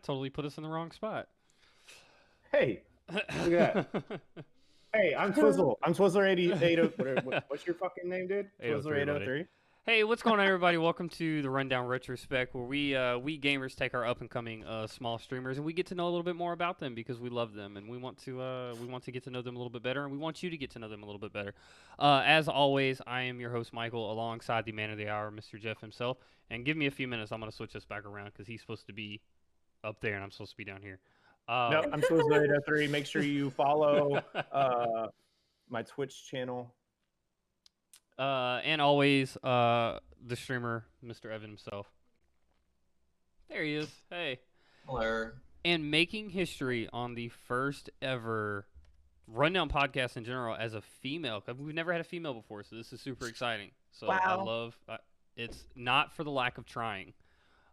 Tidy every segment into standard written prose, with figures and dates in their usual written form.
totally put us in the wrong spot. Hey, look at that. Hey, I'm Twizzle. I'm Twizzler88. What's your fucking name, dude? 803, Twizzler803. Hey, what's going on, everybody? Welcome to the Rundown Retrospect, where we gamers take our up and coming small streamers and we get to know a little bit more about them because we love them and we want to get to know them a little bit better, and we want you to get to know them a little bit better. As always, I am your host Michael, alongside the man of the hour, Mr. Jeff himself. And give me a few minutes. I'm gonna switch this back around because he's supposed to be up there and I'm supposed to be down here. No, I'm Twizzler803. Make sure you follow my Twitch channel. And always, the streamer, Mr. Evan himself. There he is. Hey. Hello. And making history on the first ever Rundown podcast in general as a female. We've never had a female before, so this is super exciting. So wow. I love it's not for the lack of trying.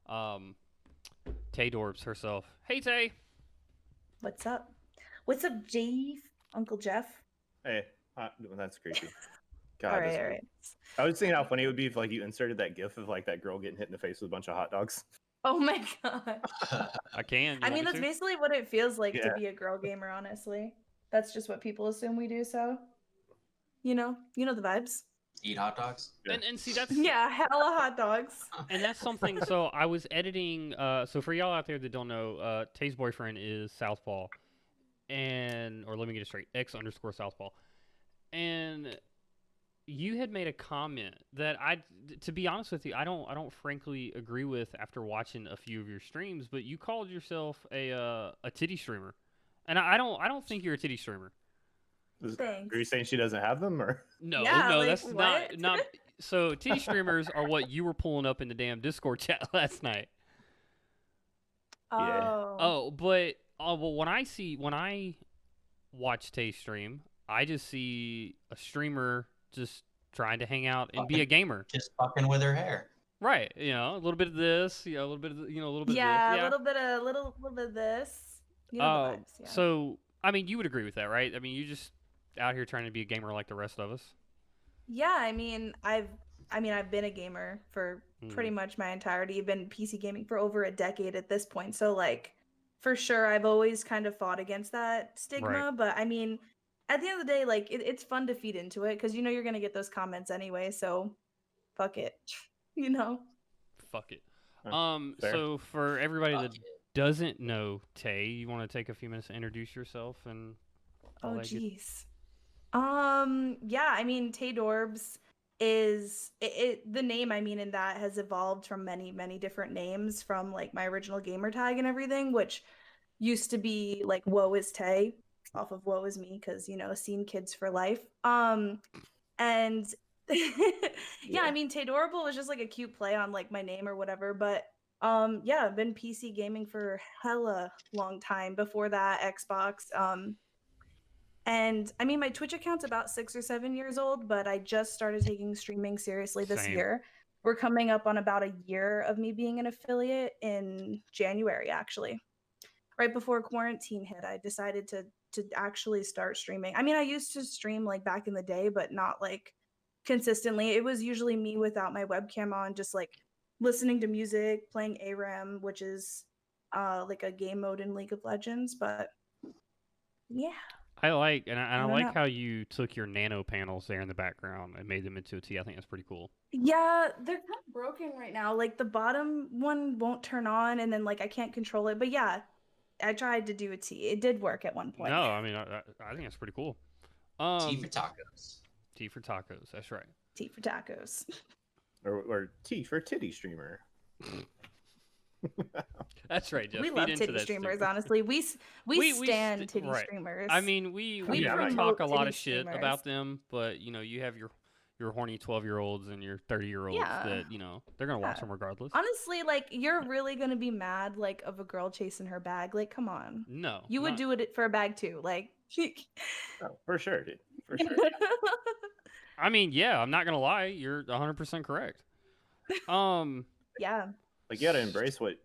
Taydorbz herself. Hey, Tay. What's up? What's up, Uncle Jeff? Hey, that's creepy. God, all right. I was thinking how funny it would be if like you inserted that GIF of like that girl getting hit in the face with a bunch of hot dogs. Oh my god. I can. I mean, that's basically what it feels like to be a girl gamer. Honestly, that's just what people assume we do. So, you know the vibes. Eat hot dogs. And see, that's hella hot dogs. And that's something. So I was editing. So for y'all out there that don't know, Tay's boyfriend is Southpaw, or let me get it straight, X_Southpaw, and you had made a comment that to be honest with you, I don't frankly agree with after watching a few of your streams. But you called yourself a titty streamer, and I don't think you're a titty streamer. Thanks. Are you saying she doesn't have them, or no? Yeah, no, like, that's what? not. So titty streamers are what you were pulling up in the damn Discord chat last night. Oh. Oh, but well, when I watch Tay stream, I just see a streamer just trying to hang out and be a gamer. Just fucking with her hair. Right. A little bit of this, a little bit of a little bit of this. Yeah, a little bit of this. The vibes, yeah. So I mean, you would agree with that, right? I mean, you just out here trying to be a gamer like the rest of us. Yeah, I mean, I've been a gamer for pretty much my entirety. I've been PC gaming for over a decade at this point. So like, for sure, I've always kind of fought against that stigma. Right. But I mean, at the end of the day, like it's fun to feed into it because you're gonna get those comments anyway. So, fuck it, Fuck it. Fair. So for everybody that doesn't know Tay, you want to take a few minutes to introduce yourself and. Oh jeez. Yeah, I mean, Taydorbz is the name. I mean, in that has evolved from many different names from like my original gamer tag and everything, which used to be like Woe is Tay, off of Woe is Me, because scene kids for life. And yeah, I mean, Taydorbz was just like a cute play on like my name or whatever, but yeah, I've been PC gaming for hella long time. Before that, Xbox. And I mean, my Twitch account's about 6 or 7 years old, but I just started taking streaming seriously this year. We're coming up on about a year of me being an affiliate in January, actually. Right before quarantine hit, I decided to actually start streaming. I mean, I used to stream like back in the day, but not like consistently. It was usually me without my webcam on, just like listening to music, playing ARAM, which is like a game mode in League of Legends. But yeah. I like how you took your nano panels there in the background and made them into a T. I think that's pretty cool. Yeah, they're kind of broken right now. Like the bottom one won't turn on, and then like I can't control it. But yeah, I tried to do a T. It did work at one point. No, I mean I think that's pretty cool. T for tacos. T for tacos. That's right. T for tacos. or T for titty streamer. That's right, Jeff. We love titty streamers, honestly. We stand titty streamers. I mean, we talk a lot of shit about them, but you have your horny 12-year-olds and your 30-year-olds that they're gonna watch them regardless. Honestly, like you're really gonna be mad like of a girl chasing her bag. Like, come on. No, you would do it for a bag too. Like, oh, for sure, dude. For sure. I mean, yeah, I'm not gonna lie. You're 100% correct. Yeah. Like you gotta embrace what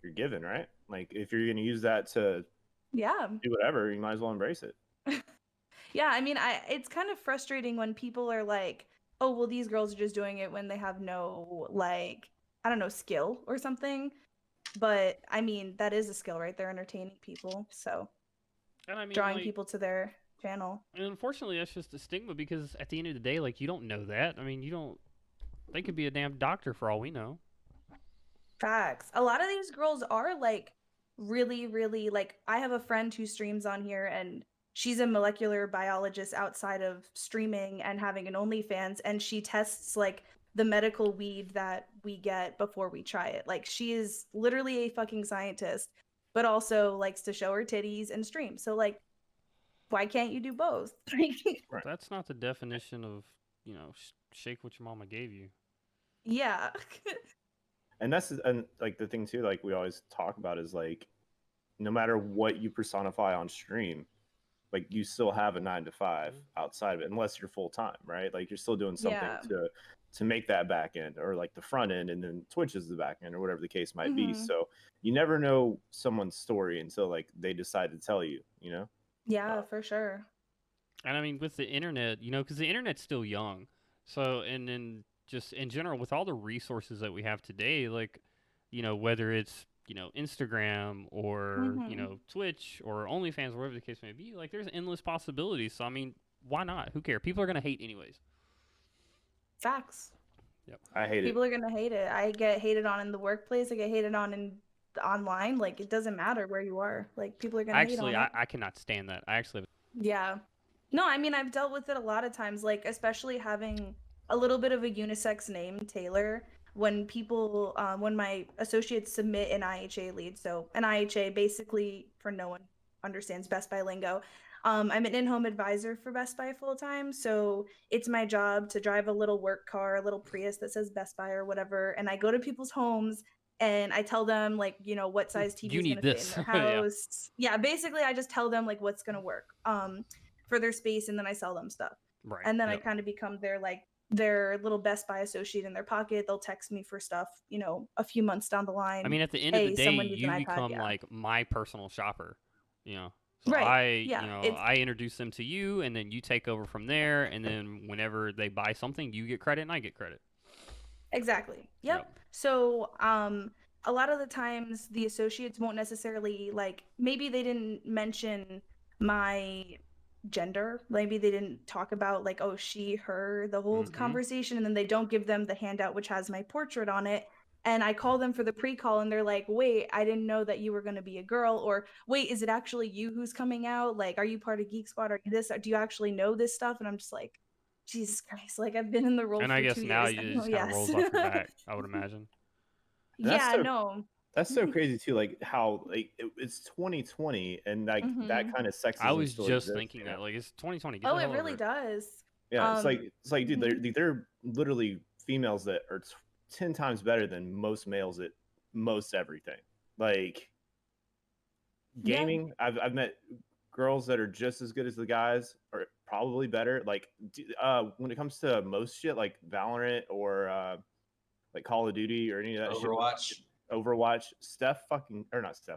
you're given, right? Like if you're gonna use that to do whatever, you might as well embrace it. Yeah, I mean, it's kind of frustrating when people are like, oh, well, these girls are just doing it when they have no, like, I don't know, skill or something. But I mean, that is a skill, right? They're entertaining people, so And I mean, drawing like, people to their channel. and unfortunately, that's just a stigma because at the end of the day, like, you don't know that. I mean, you don't. They could be a damn doctor for all we know. Facts. A lot of these girls are like really, really like I have a friend who streams on here and she's a molecular biologist outside of streaming and having an OnlyFans, and she tests like the medical weed that we get before we try it. Like she is literally a fucking scientist, but also likes to show her titties and stream. So like, why can't you do both? Right. That's not the definition of, shake what your mama gave you. Yeah. And that's like the thing too, like we always talk about is like, no matter what you personify on stream, like you still have a 9 to 5 outside of it, unless you're full time, right? Like you're still doing something to make that back end, or like the front end, and then Twitch is the back end, or whatever the case might be. So you never know someone's story until like they decide to tell you, you know? Yeah, for sure. And I mean, with the internet, because the internet's still young. So, and then just in general, with all the resources that we have today, like, whether it's, Instagram or, Twitch or OnlyFans, whatever the case may be, like, there's endless possibilities. So, I mean, why not? Who cares? People are going to hate anyways. Facts. Yep. I hate People are going to hate it. I get hated on in the workplace. I get hated on in online. Like, it doesn't matter where you are. Like, people are going to hate on it. I cannot stand that. Yeah. No, I mean, I've dealt with it a lot of times, like, especially having a little bit of a unisex name, Taylor, when people, when my associates submit an IHA lead. So an IHA, basically, for no one understands Best Buy lingo, I'm an in-home advisor for Best Buy full-time. So it's my job to drive a little work car, a little Prius that says Best Buy or whatever. And I go to people's homes and I tell them, like, what size TV is going to fit in their house. Yeah, basically, I just tell them, like, what's going to work for their space, and then I sell them stuff. Right. And then I kind of become their little Best Buy associate in their pocket. They'll text me for stuff, a few months down the line. I mean, at the end of the day, you become like my personal shopper, So right. I introduce them to you, and then you take over from there, and then whenever they buy something, you get credit and I get credit. Exactly. Yep. So, a lot of the times the associates won't necessarily maybe they didn't mention my gender. Maybe they didn't talk about like, oh, she, her, the whole conversation, and then they don't give them the handout which has my portrait on it. And I call them for the pre-call and they're like, wait, I didn't know that you were going to be a girl. Or wait, is it actually you who's coming out? Like, are you part of Geek Squad? Are you this? Do you actually know this stuff? And I'm just like, Jesus Christ, like I've been in the role and for 2 years. And I guess now you just kind of rolls off your back, I would imagine. No. That's so crazy too, like how it's 2020 and like that kind of sexism. I was just thinking that, like, it's 2020. Oh, it really does. Yeah, it's like, dude, they're literally females that are 10 times better than most males at most everything. Like gaming, I've met girls that are just as good as the guys, or probably better. Like when it comes to most shit, like Valorant or like Call of Duty or any of that shit. Overwatch,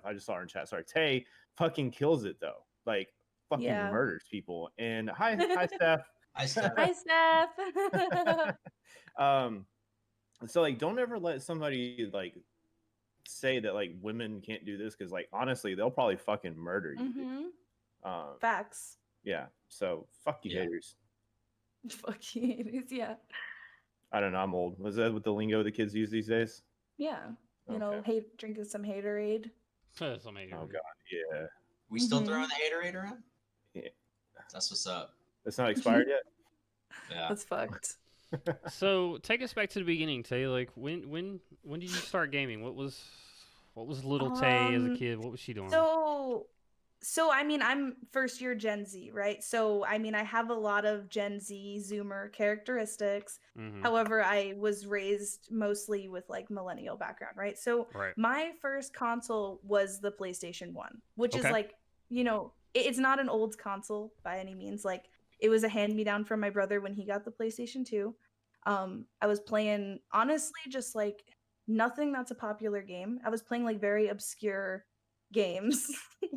I just saw her in chat. Sorry, Tay fucking kills it though. Like fucking murders people. And hi Steph. Hi Steph. Hi Steph. So like, don't ever let somebody like say that like women can't do this, because like honestly, they'll probably fucking murder you. Facts. Yeah. So fuck you haters. Fuck you haters. Yeah. I don't know. I'm old. Was that what the lingo the kids use these days? Yeah. Drinking some haterade. Some haterade. Oh god, yeah. We still throwing the haterade around? Yeah. That's what's up. It's not expired yet? Yeah. That's fucked. So take us back to the beginning, Tay. Like when did you start gaming? What was little Tay as a kid? What was she doing? So I mean, I'm first year Gen Z, right? So I mean, I have a lot of Gen Z Zoomer characteristics. However, I was raised mostly with like millennial background, right? So my first console was the PlayStation 1, which is like, it's not an old console by any means. Like it was a hand-me-down from my brother when he got the PlayStation 2. I was playing, honestly, just like nothing that's a popular game. I was playing like very obscure games.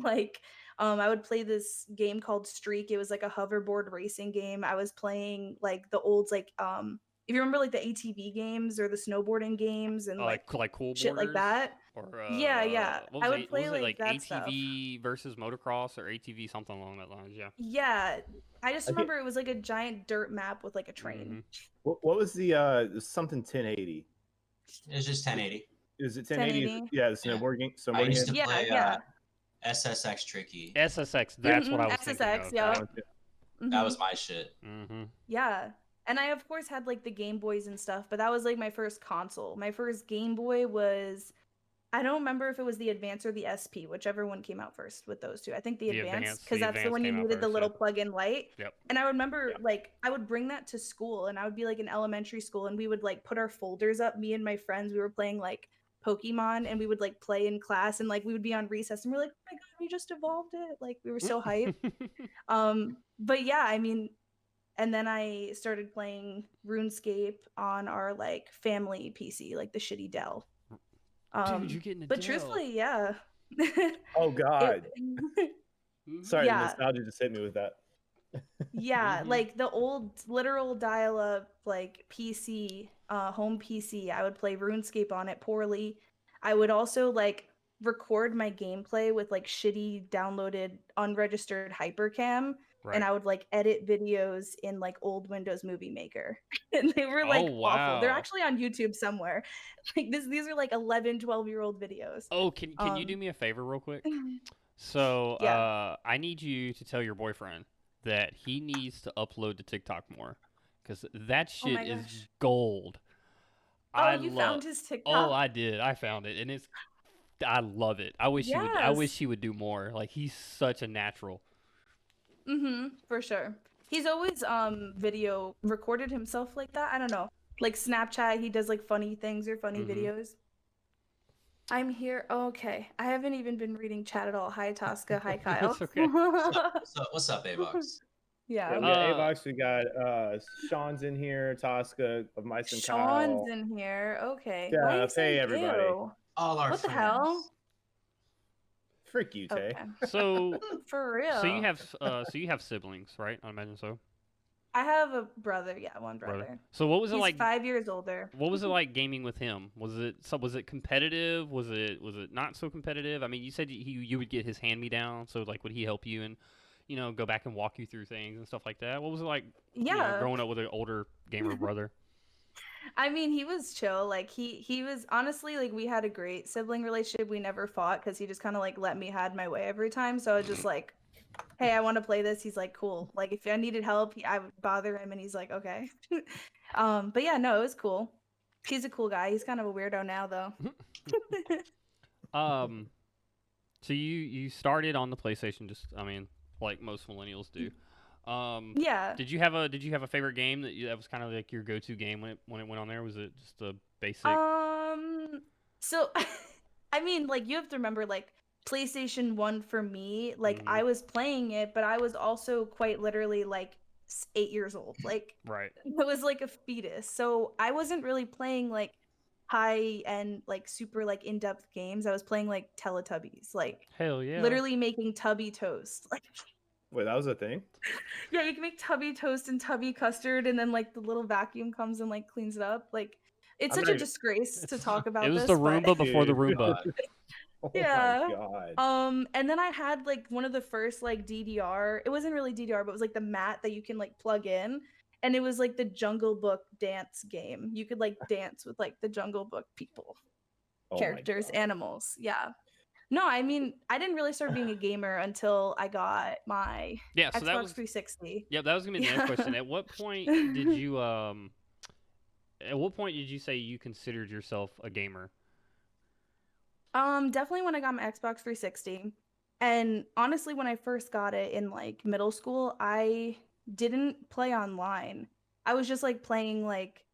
Like I would play this game called Streak. It was like a hoverboard racing game. I was playing like the old if you remember like the ATV games or the snowboarding games and like cool shit boarders? like that. Or Yeah. what I was would it? play Was it like that stuff. ATV versus motocross or ATV something along that lines? Yeah. Yeah. I just Okay. remember it was like a giant dirt map with like a train. What was the something 1080? It was just 1080. Is it 1080? 1080. Yeah, the snowboard game. I Snowboarding used to game? play Yeah. SSX Tricky. SSX. That's what I was thinking SSX, of. yeah. That one, too. That was my shit. Mm-hmm. Yeah. And I, of course, had like the Game Boys and stuff, but that was like my first console. My first Game Boy was, I don't remember if it was the Advance or the SP, whichever one came out first with those two. I think the Advance, because that's the one you needed the little plug-in light. Yep. And I remember like I would bring that to school, and I would be like in elementary school, and we would like put our folders up. Me and my friends, we were playing like Pokemon, and we would like play in class, and like we would be on recess, and we're like, oh my god, we just evolved it! Like we were so hyped. But yeah, I mean. And then I started playing RuneScape on our like family PC, like the shitty Dell. Dude, you're getting a but Dell. Truthfully, yeah. Oh God. Sorry, Yeah. nostalgia just hit me with that. Yeah, like the old literal dial-up like PC, home PC. I would play RuneScape on it poorly. I would also like record my gameplay with like shitty downloaded unregistered hypercam. Right. And I would like edit videos in like old Windows Movie Maker. And they were like awful. They're actually on YouTube somewhere. Like these are like 11, 12-year-old videos. Oh, can you do me a favor real quick? So I need you to tell your boyfriend that he needs to upload to TikTok more, because that shit is gold. Oh, you found his TikTok? Oh, I did. I found it, and I love it. I wish he would. I wish he would do more. Like, he's such a natural. For sure. He's always video recorded himself like that. I don't know. Like Snapchat, he does like funny things or funny videos. I'm here. Oh, okay. I haven't even been reading chat at all. Hi, Tosca. Hi, Kyle. It's okay. What's up, Avox? Yeah. We got Avox. We got Sean's in here. Tosca of Mice and Kyle. Sean's in here. Okay. Yeah. Hey, everybody. All our what friends. The hell? Frick you, Tay. Okay. So for real. So you have siblings, right? I imagine so. I have a brother. Yeah, one brother. So what was it He's like? 5 years older. What was it like gaming with him? Was it competitive? Was it not so competitive? I mean, you said you would get his hand me down. So like, would he help you and go back and walk you through things and stuff like that? What was it like? Yeah. Growing up with an older gamer brother. I mean, he was chill. Like he was honestly like we had a great sibling relationship. We never fought because he just kind of like let me had my way every time. So I was just like, hey, I want to play this. He's like, cool. Like if I needed help, I would bother him, and he's like, okay. But yeah, no, it was cool. He's a cool guy. He's kind of a weirdo now, though. So you started on the PlayStation, like most millennials do. Yeah. Did you have a favorite game that was kind of like your go-to game when it went on there? Was it just a basic? So, I mean, like you have to remember, like PlayStation 1 for me, like I was playing it, but I was also quite literally like 8 years old. Like, right. I was like a fetus, so I wasn't really playing like high-end, like super like in-depth games. I was playing like Teletubbies, like hell yeah, literally making Tubby toast, like. Wait, that was a thing? Yeah, you can make Tubby toast and Tubby custard, and then like the little vacuum comes and like cleans it up. Like it's such a disgrace to talk about. It was this, the Roomba but... before the Roomba. Oh yeah. my God. And then I had like one of the first like DDR. It wasn't really DDR, but it was like the mat that you can like plug in, and it was like the Jungle Book dance game. You could like dance with like the Jungle Book people, characters, animals. Yeah. No, I mean, I didn't really start being a gamer until I got my Xbox 360. Yeah, that was gonna be the next question. At what point did you say you considered yourself a gamer? Definitely when I got my Xbox 360. And honestly, when I first got it in like middle school, I didn't play online. I was just like playing like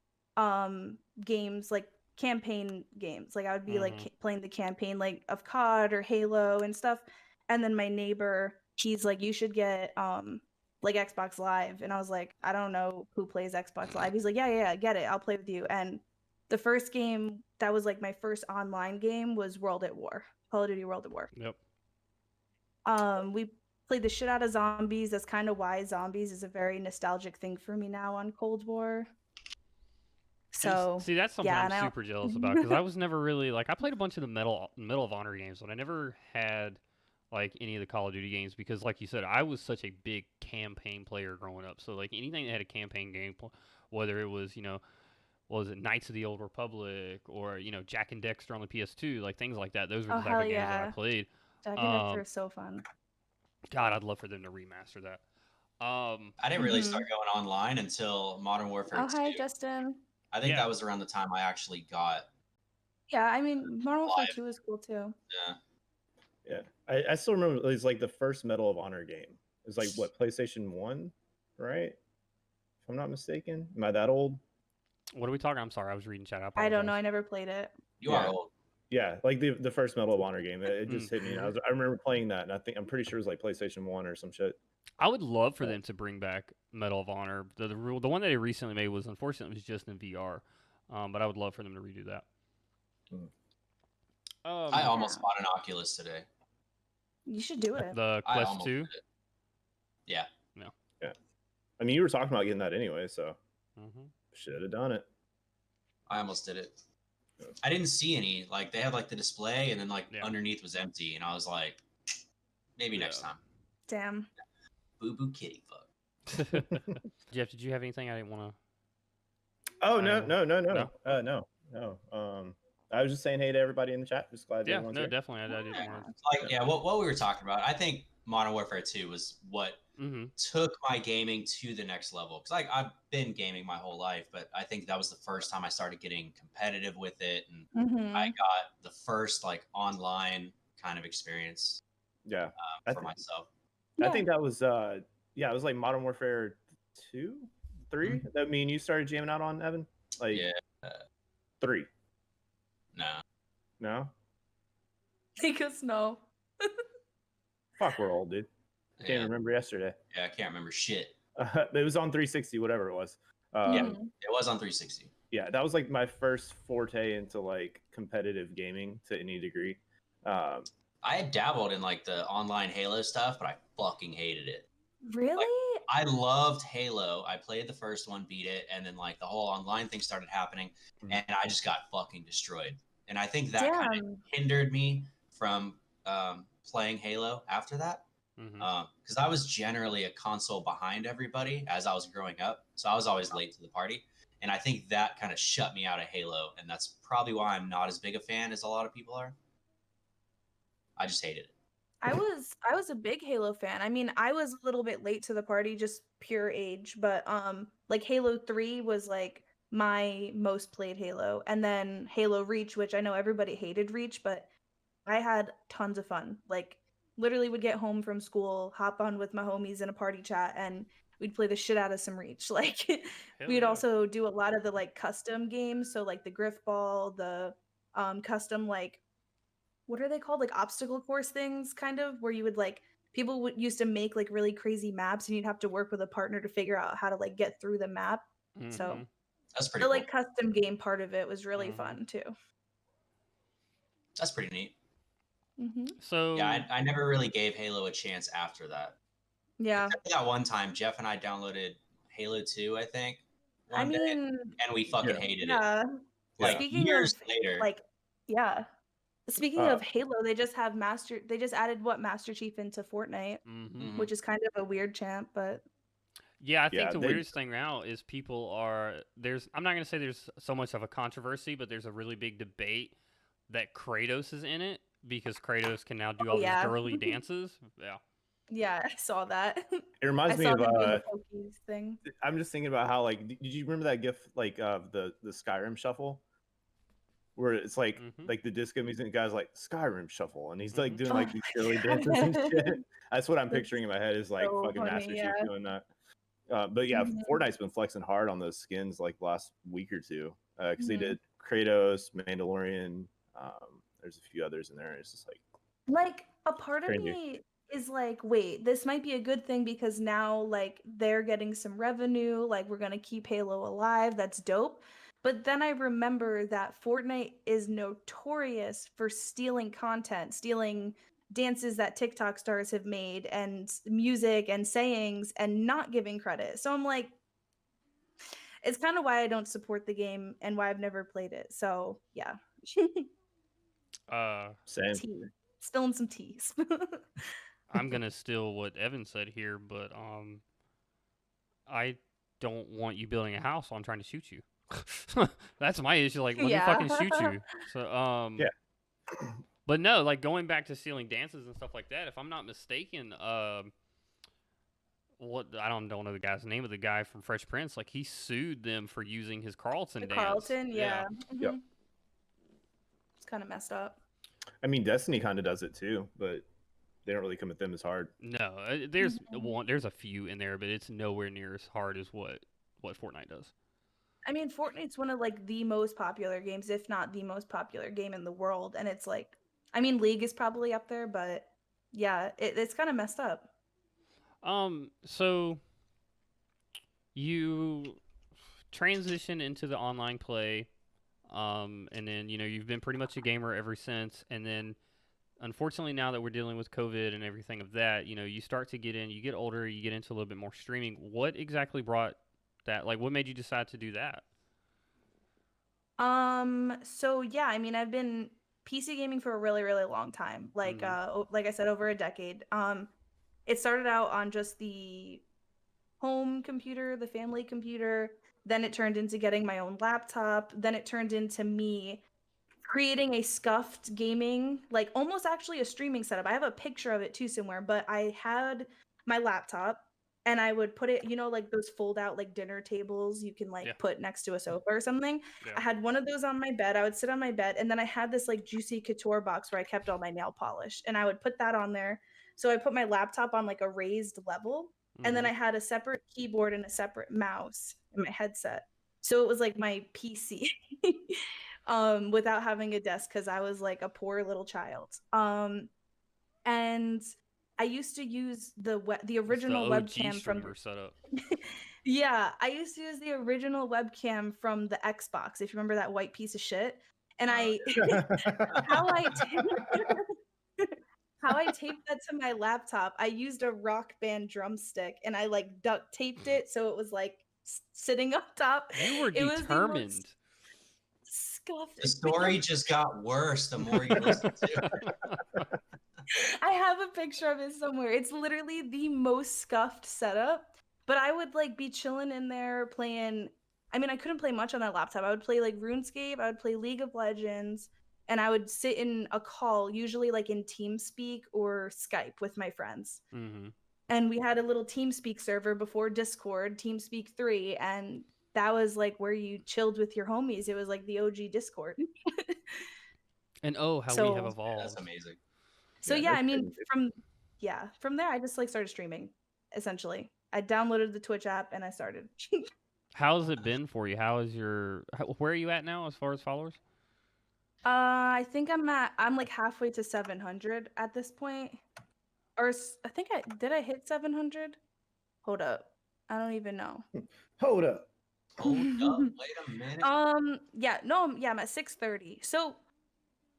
games like campaign games. Like I would be like playing the campaign like of COD or Halo and stuff. And then my neighbor, he's like, you should get like Xbox Live. And I was like, I don't know who plays Xbox Live. He's like, yeah, get it. I'll play with you. And the first game that was like my first online game was World at War. Call of Duty World at War. Yep. We played the shit out of zombies. That's kind of why zombies is a very nostalgic thing for me now on Cold War. So See, that's something yeah, I'm and super jealous about because I was never really like I played a bunch of the Medal of Honor games, but I never had like any of the Call of Duty games because, like you said, I was such a big campaign player growing up. So like anything that had a campaign game, whether it was what was it, Knights of the Old Republic or Jack and Dexter on the PS2, like things like that. Those were oh the type hell of games that I yeah, played. Jack and Dexter is so fun. God, I'd love for them to remaster that. I didn't really start going online until Modern Warfare Oh 2. hi Justin. I think Yeah. that was around the time I actually got. Yeah, I mean Modern Warfare Live. 2 is cool too. Yeah. Yeah, I still remember it was like the first Medal of Honor game. It was like what, PlayStation 1, right? If I'm not mistaken. Am I that old? What are we talking? I'm sorry, I was reading chat. I don't know. apologize. I never played it. You are old. Yeah, like the first Medal of Honor game. It just hit me. And I remember playing that, and I'm pretty sure it was like PlayStation 1 or some shit. I would love for them to bring back Medal of Honor. The one that they recently made was unfortunately was just in VR, but I would love for them to redo that. I almost bought an Oculus today. You should do it. The I Quest almost 2. did it. Yeah. Yeah, I mean, you were talking about getting that anyway, so Mm-hmm. should have done it. I almost did it. I didn't see any. Like, they had like the display, and then like Yeah. underneath was empty, and I was like, maybe next time. Damn. Boo boo kitty fuck. Jeff, did you have anything I didn't want to? Oh I no. know. No. I was just saying hey to everybody in the chat. Just glad Yeah, everyone's no, here. definitely. I didn't want to. Like, yeah, what we were talking about. I think Modern Warfare 2 was what Mm-hmm. took my gaming to the next level. Because like I've been gaming my whole life, but I think that was the first time I started getting competitive with it, and Mhm. I got the first like online kind of experience Yeah, for myself. I think that was it was like Modern Warfare 2, 3 that me and you started jamming out on, Evan. Like Yeah. 3. No. Because no. Fuck, we're old, dude. I can't Yeah. remember yesterday. Yeah, I can't remember shit. It was on 360, whatever it was. Yeah, it was on 360. Yeah, that was like my first forte into like competitive gaming to any degree. I had dabbled in like the online Halo stuff, but I fucking hated it. Really? I loved Halo. I played the first one, beat it, and then like the whole online thing started happening, and I just got fucking destroyed. And I think that kind of hindered me from playing Halo after that. Because I was generally a console behind everybody as I was growing up, so I was always late to the party, and I think that kind of shut me out of Halo, and that's probably why I'm not as big a fan as a lot of people are. I just hated it. I was a big Halo fan. I mean, I was a little bit late to the party, just pure age, but like Halo 3 was like my most played Halo, and then Halo Reach, which I know everybody hated Reach, but I had tons of fun. Like literally would get home from school, hop on with my homies in a party chat, and we'd play the shit out of some Reach. Like we'd also do a lot of the like custom games, so like the Griff Ball, the custom like what are they called, like obstacle course things, kind of, where you would like people would used to make like really crazy maps, and you'd have to work with a partner to figure out how to like get through the map. So that's pretty the cool. like custom game part of it was really fun too. That's pretty neat. So yeah, I never really gave Halo a chance after that. Yeah. That one time, Jeff and I downloaded Halo 2, I think. I mean, day, and we fucking hated it. Like speaking years of, later. like, yeah. Speaking of Halo, they just added Master Chief into Fortnite, which is kind of a weird champ, but yeah, I think the weirdest thing now is people are I'm not gonna say there's so much of a controversy, but there's a really big debate that Kratos is in it because Kratos can now do all these girly dances. Yeah. Yeah, I saw that. It reminds me of thing. I'm just thinking about how like did you remember that GIF like of the Skyrim shuffle? Where it's like like the disco music guy's like Skyrim shuffle, and he's like doing like these girly dances and shit. That's what I'm picturing in my head is like fucking funny, Master Chief doing that. But yeah, Fortnite's been flexing hard on those skins like last week or two because they did Kratos, Mandalorian. There's a few others in there. It's just like a part of me is like, wait, this might be a good thing because now like they're getting some revenue. Like we're gonna keep Halo alive. That's dope. But then I remember that Fortnite is notorious for stealing content, stealing dances that TikTok stars have made and music and sayings and not giving credit. So I'm like, it's kind of why I don't support the game and why I've never played it. So yeah. Same. Tea. Spilling some teas. I'm gonna steal what Evan said here, but I don't want you building a house while I'm trying to shoot you. That's my issue. Like, let me fucking shoot you. So Yeah. But no, like going back to stealing dances and stuff like that. If I'm not mistaken, what I don't know the guy's name of the guy from Fresh Prince. Like he sued them for using his Carlton dance. Carlton, yeah. Mm-hmm. Yep. It's kind of messed up. I mean, Destiny kind of does it too, but they don't really come at them as hard. No, there's there's a few in there, but it's nowhere near as hard as what Fortnite does. I mean, Fortnite's one of like the most popular games, if not the most popular game in the world, and it's like, I mean, League is probably up there, but yeah, it's kind of messed up. So you transition into the online play, and then you've been pretty much a gamer ever since, and then unfortunately now that we're dealing with COVID and everything of that, you start to you get older, you get into a little bit more streaming. What exactly brought that? Like, what made you decide to do that? So yeah, I mean, I've been PC gaming for a really, really long time. Like, like I said, over a decade. It started out on just the home computer, the family computer. Then it turned into getting my own laptop. Then it turned into me creating a scuffed gaming, like almost actually a streaming setup. I have a picture of it too somewhere, but I had my laptop and I would put it, like those fold out like dinner tables you can like put next to a sofa or something. Yeah. I had one of those on my bed. I would sit on my bed, and then I had this like Juicy Couture box where I kept all my nail polish, and I would put that on there. So I put my laptop on like a raised level, and then I had a separate keyboard and a separate mouse in my headset. So it was like my PC without having a desk, because I was like a poor little child. And I used to use the original webcam from setup. Yeah, I used to use the original webcam from the Xbox, if you remember that white piece of shit. And how I taped that to my laptop, I used a Rock Band drumstick and I like duct taped it so it was like sitting up top. You were determined. The story just got worse the more you listen to it. I have a picture of it somewhere. It's literally the most scuffed setup, but I would like be chilling in there playing. I mean, I couldn't play much on that laptop. I would play like RuneScape, I would play League of Legends, and I would sit in a call, usually like in TeamSpeak or Skype with my friends. Mm-hmm. And we had a little TeamSpeak server before Discord, TeamSpeak 3, and that was like where you chilled with your homies. It was like the OG Discord. And how we have evolved. That's amazing. So yeah, I mean, from there I just like started streaming. Essentially, I downloaded the Twitch app and I started. How's it been for you? Where are you at now as far as followers? I think I'm like halfway to 700 at this point, or I think did I hit 700? Hold up, I don't even know. Hold up. Wait a minute. I'm at 630. So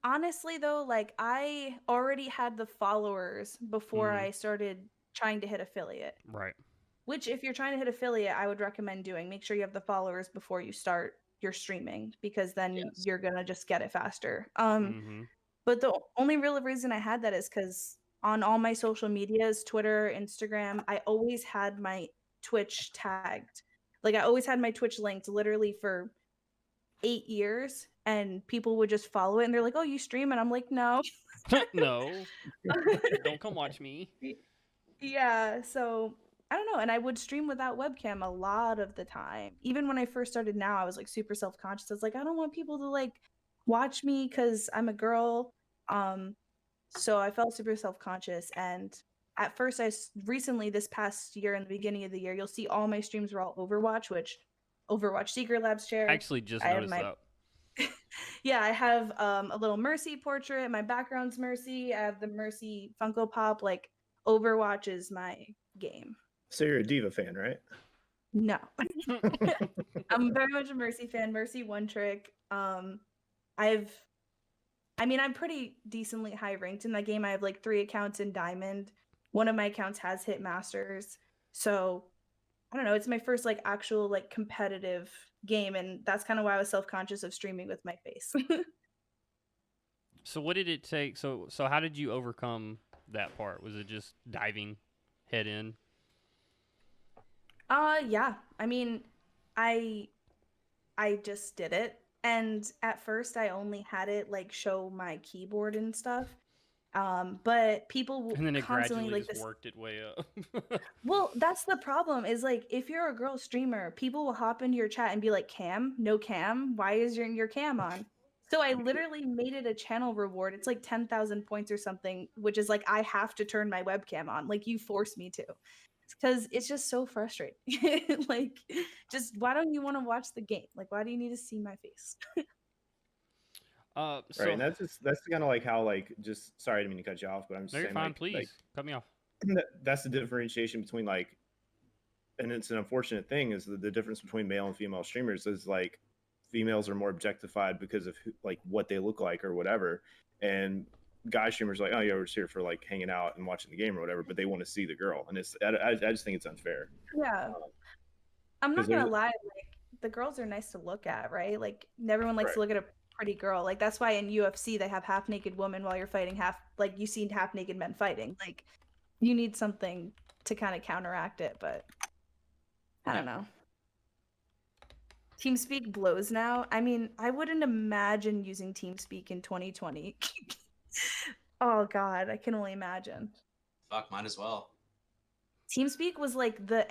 honestly though, like I already had the followers before I started trying to hit affiliate. Right. Which, if you're trying to hit affiliate, I would recommend doing. Make sure you have the followers before you start your streaming, because then you're gonna just get it faster. But the only real reason I had that is because on all my social medias, Twitter, Instagram, I always had my Twitch tagged. Like I always had my Twitch linked literally for 8 years, and people would just follow it and they're like, "Oh, you stream?" And I'm like, "No." No. Don't come watch me. Yeah, so I don't know. And I would stream without webcam a lot of the time. Even when I first started now, I was like super self-conscious. I was like, I don't want people to like watch me because I'm a girl. So I felt super self-conscious. And at first, recently this past year, in the beginning of the year, you'll see all my streams were all Overwatch, which Overwatch Secret Labs share. I actually just noticed that. Yeah, I have a little Mercy portrait. My background's Mercy. I have the Mercy Funko Pop. Like Overwatch is my game. So you're a Diva fan, right? No. I'm very much a Mercy fan. Mercy one trick. I'm pretty decently high ranked in that game. I have like 3 accounts in Diamond. One of my accounts has hit Masters. So I don't know, it's my first like actual like competitive game, and that's kind of why I was self-conscious of streaming with my face. So what did it take? So how did you overcome that part? Was it just diving head in? Yeah. I mean, I just did it. And at first I only had it like show my keyboard and stuff. But people And then it constantly gradually like just this. worked its way up. Well, that's the problem is like if you're a girl streamer, people will hop into your chat and be like, "Cam, no cam. Why is your cam on?" So I literally made it a channel reward. It's like 10,000 points or something, which is like I have to turn my webcam on. Like you force me to. Because it's just so frustrating. Like, just why don't you want to watch the game? Like, why do you need to see my face? So Right, and that's kind of like how like just sorry I didn't mean to cut you off, but I'm just no, you're saying fine. like Please cut me off. that's the differentiation between like, and it's an unfortunate thing is the difference between male and female streamers is like females are more objectified because of like what they look like or whatever, and guy streamers are like, oh yeah, we're just here for like hanging out and watching the game or whatever, but they want to see the girl, and I just think it's unfair. Yeah. I'm not gonna lie, like the girls are nice to look at, right? Like everyone likes to look at a pretty girl. Like that's why in UFC they have half naked women while you're fighting like you see half naked men fighting. Like you need something to kind of counteract it, but I don't know. TeamSpeak blows now. I mean, I wouldn't imagine using TeamSpeak in 2020. Oh God, I can only imagine. Fuck, might as well. TeamSpeak was like the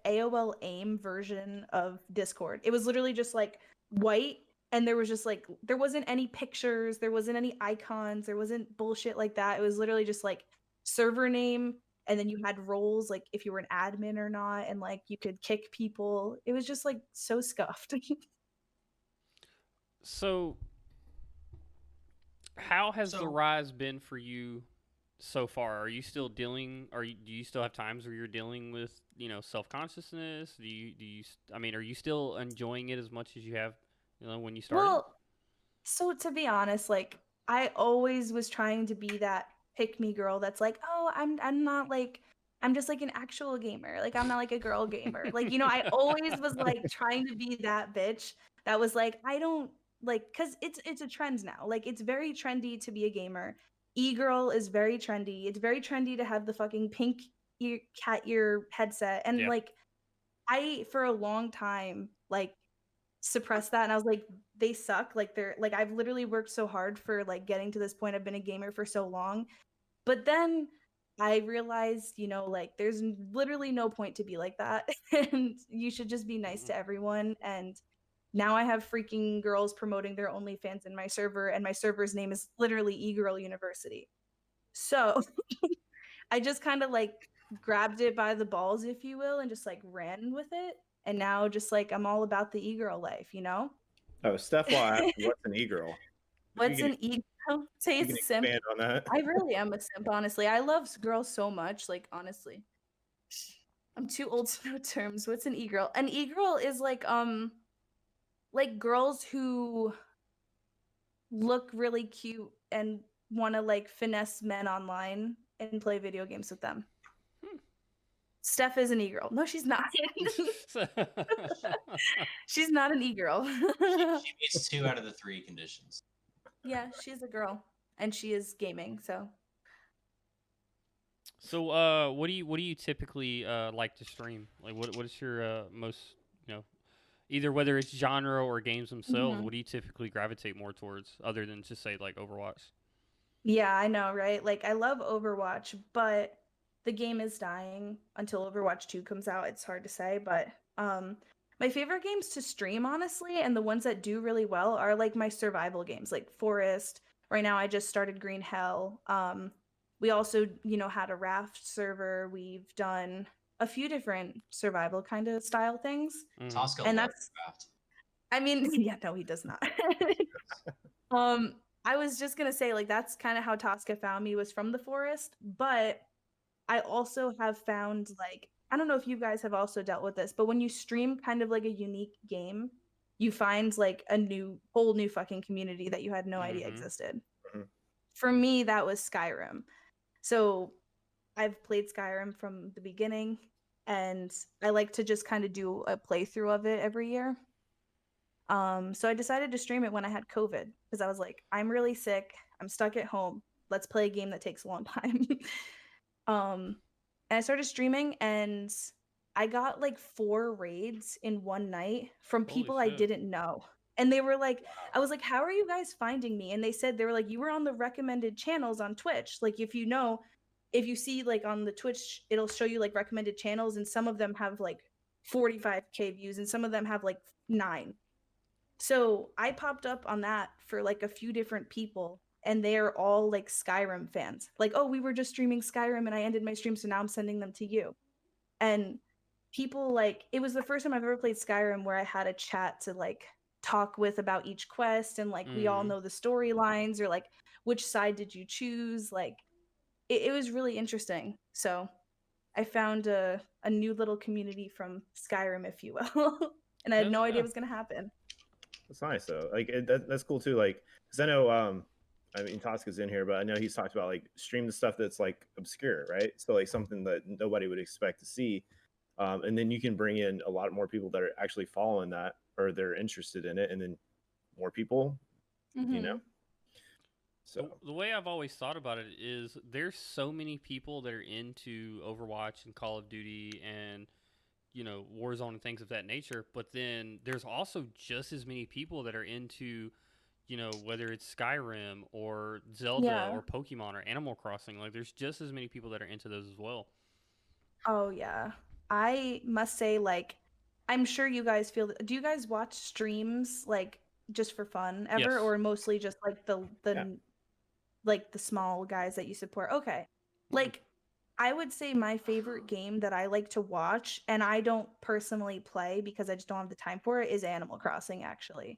AOL AIM version of Discord. It was literally just like white, and there was just like there wasn't any pictures, there wasn't any icons, there wasn't bullshit like that. It was literally just like server name, and then you had roles like if you were an admin or not, and like you could kick people. It was just like so scuffed. So how has the rise been for you so far? Are you still dealing? Do you still have times where you're dealing with self-consciousness? I mean, are you still enjoying it as much as you have when you started? Well, so to be honest, like I always was trying to be that pick me girl that's like, oh, I'm not like I'm just like an actual gamer. Like I'm not like a girl gamer. Like, I always was like trying to be that bitch that was like, I don't like, cause it's a trend now. Like it's very trendy to be a gamer. E-girl is very trendy. It's very trendy to have the fucking pink cat ear headset. And like I for a long time like suppressed that, and I was like, they suck. Like they're like I've literally worked so hard for like getting to this point. I've been a gamer for so long. But then I realized, like there's literally no point to be like that. And you should just be nice to everyone. And now I have freaking girls promoting their OnlyFans in my server, and my server's name is literally eGirl University. So I just kind of like grabbed it by the balls, if you will, and just like ran with it. And now just like I'm all about the e-girl life, Oh, Steph will ask, what's an e-girl? What's an e-girl? Say it's a simp. On that. I really am a simp, honestly. I love girls so much, like honestly. I'm too old to know terms. What's an e-girl? An e-girl is like girls who look really cute and want to like finesse men online and play video games with them. Steph is an e-girl. No, she's not. She's not an e-girl. She meets 2 out of the 3 conditions. Yeah, she's a girl, and she is gaming. So, what do you typically like to stream? Like, what is your most either whether it's genre or games themselves? What do you typically gravitate more towards, other than just say like Overwatch? Yeah, I know, right? Like I love Overwatch, but the game is dying until Overwatch 2 comes out. It's hard to say, but my favorite games to stream, honestly, and the ones that do really well are like my survival games, like Forest. Right now, I just started Green Hell. We also, had a raft server. We've done a few different survival kind of style things. Tosca and loves raft. I mean, yeah, no, he does not. I was just gonna say, like, that's kind of how Tosca found me, was from the Forest, but I also have found, like, I don't know if you guys have also dealt with this, but when you stream kind of like a unique game, you find like a whole new fucking community that you had no idea existed. For me, that was Skyrim. So I've played Skyrim from the beginning. and I like to just kind of do a playthrough of it every year. So I decided to stream it when I had COVID because I was like, I'm really sick. I'm stuck at home. Let's play a game that takes a long time. And I started streaming, and I got like 4 raids in one night from people I didn't know. And they were like, I was like, how are you guys finding me? And they said, they were like, you were on the recommended channels on Twitch. Like, if you see like on the Twitch, it'll show you like recommended channels, and some of them have like 45K views and some of them have like 9. So I popped up on that for like a few different people, and they're all like Skyrim fans. Like, oh, we were just streaming Skyrim and I ended my stream, so now I'm sending them to you. And people like, it was the first time I've ever played Skyrim where I had a chat to like talk with about each quest, and like we all know the storylines, or like which side did you choose. Like it was really interesting. So I found a new little community from Skyrim, if you will. And I had no idea it was gonna happen. That's nice though. Like that's cool too. Like, because I know, I mean, Tosca's in here, but I know he's talked about like stream the stuff that's like obscure, right? So like something that nobody would expect to see, and then you can bring in a lot more people that are actually following that, or they're interested in it, and then more people, you know. So the way I've always thought about it is there's so many people that are into Overwatch and Call of Duty and, you know, Warzone and things of that nature, but then there's also just as many people that are into, you know, whether it's Skyrim or Zelda or Pokemon or Animal Crossing. Like, there's just as many people that are into those as well. Oh yeah, I must say, like, I'm sure you guys feel. Do you guys watch streams like just for fun ever, or mostly just like the like the small guys that you support? Okay, like I would say my favorite game that I like to watch, and I don't personally play because I just don't have the time for it, is Animal Crossing, actually.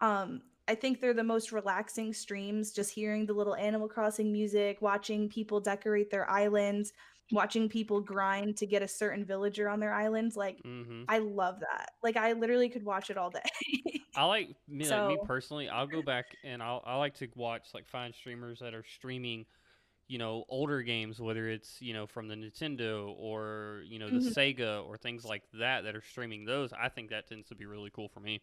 I think they're the most relaxing streams, just hearing the little Animal Crossing music, watching people decorate their islands, watching people grind to get a certain villager on their islands. Like, I love that. Like, I literally could watch it all day. I like me personally, I'll go back and I like to watch, like, find streamers that are streaming, you know, older games, whether it's, you know, from the Nintendo or, you know, the Sega or things like that are streaming those. I think that tends to be really cool for me.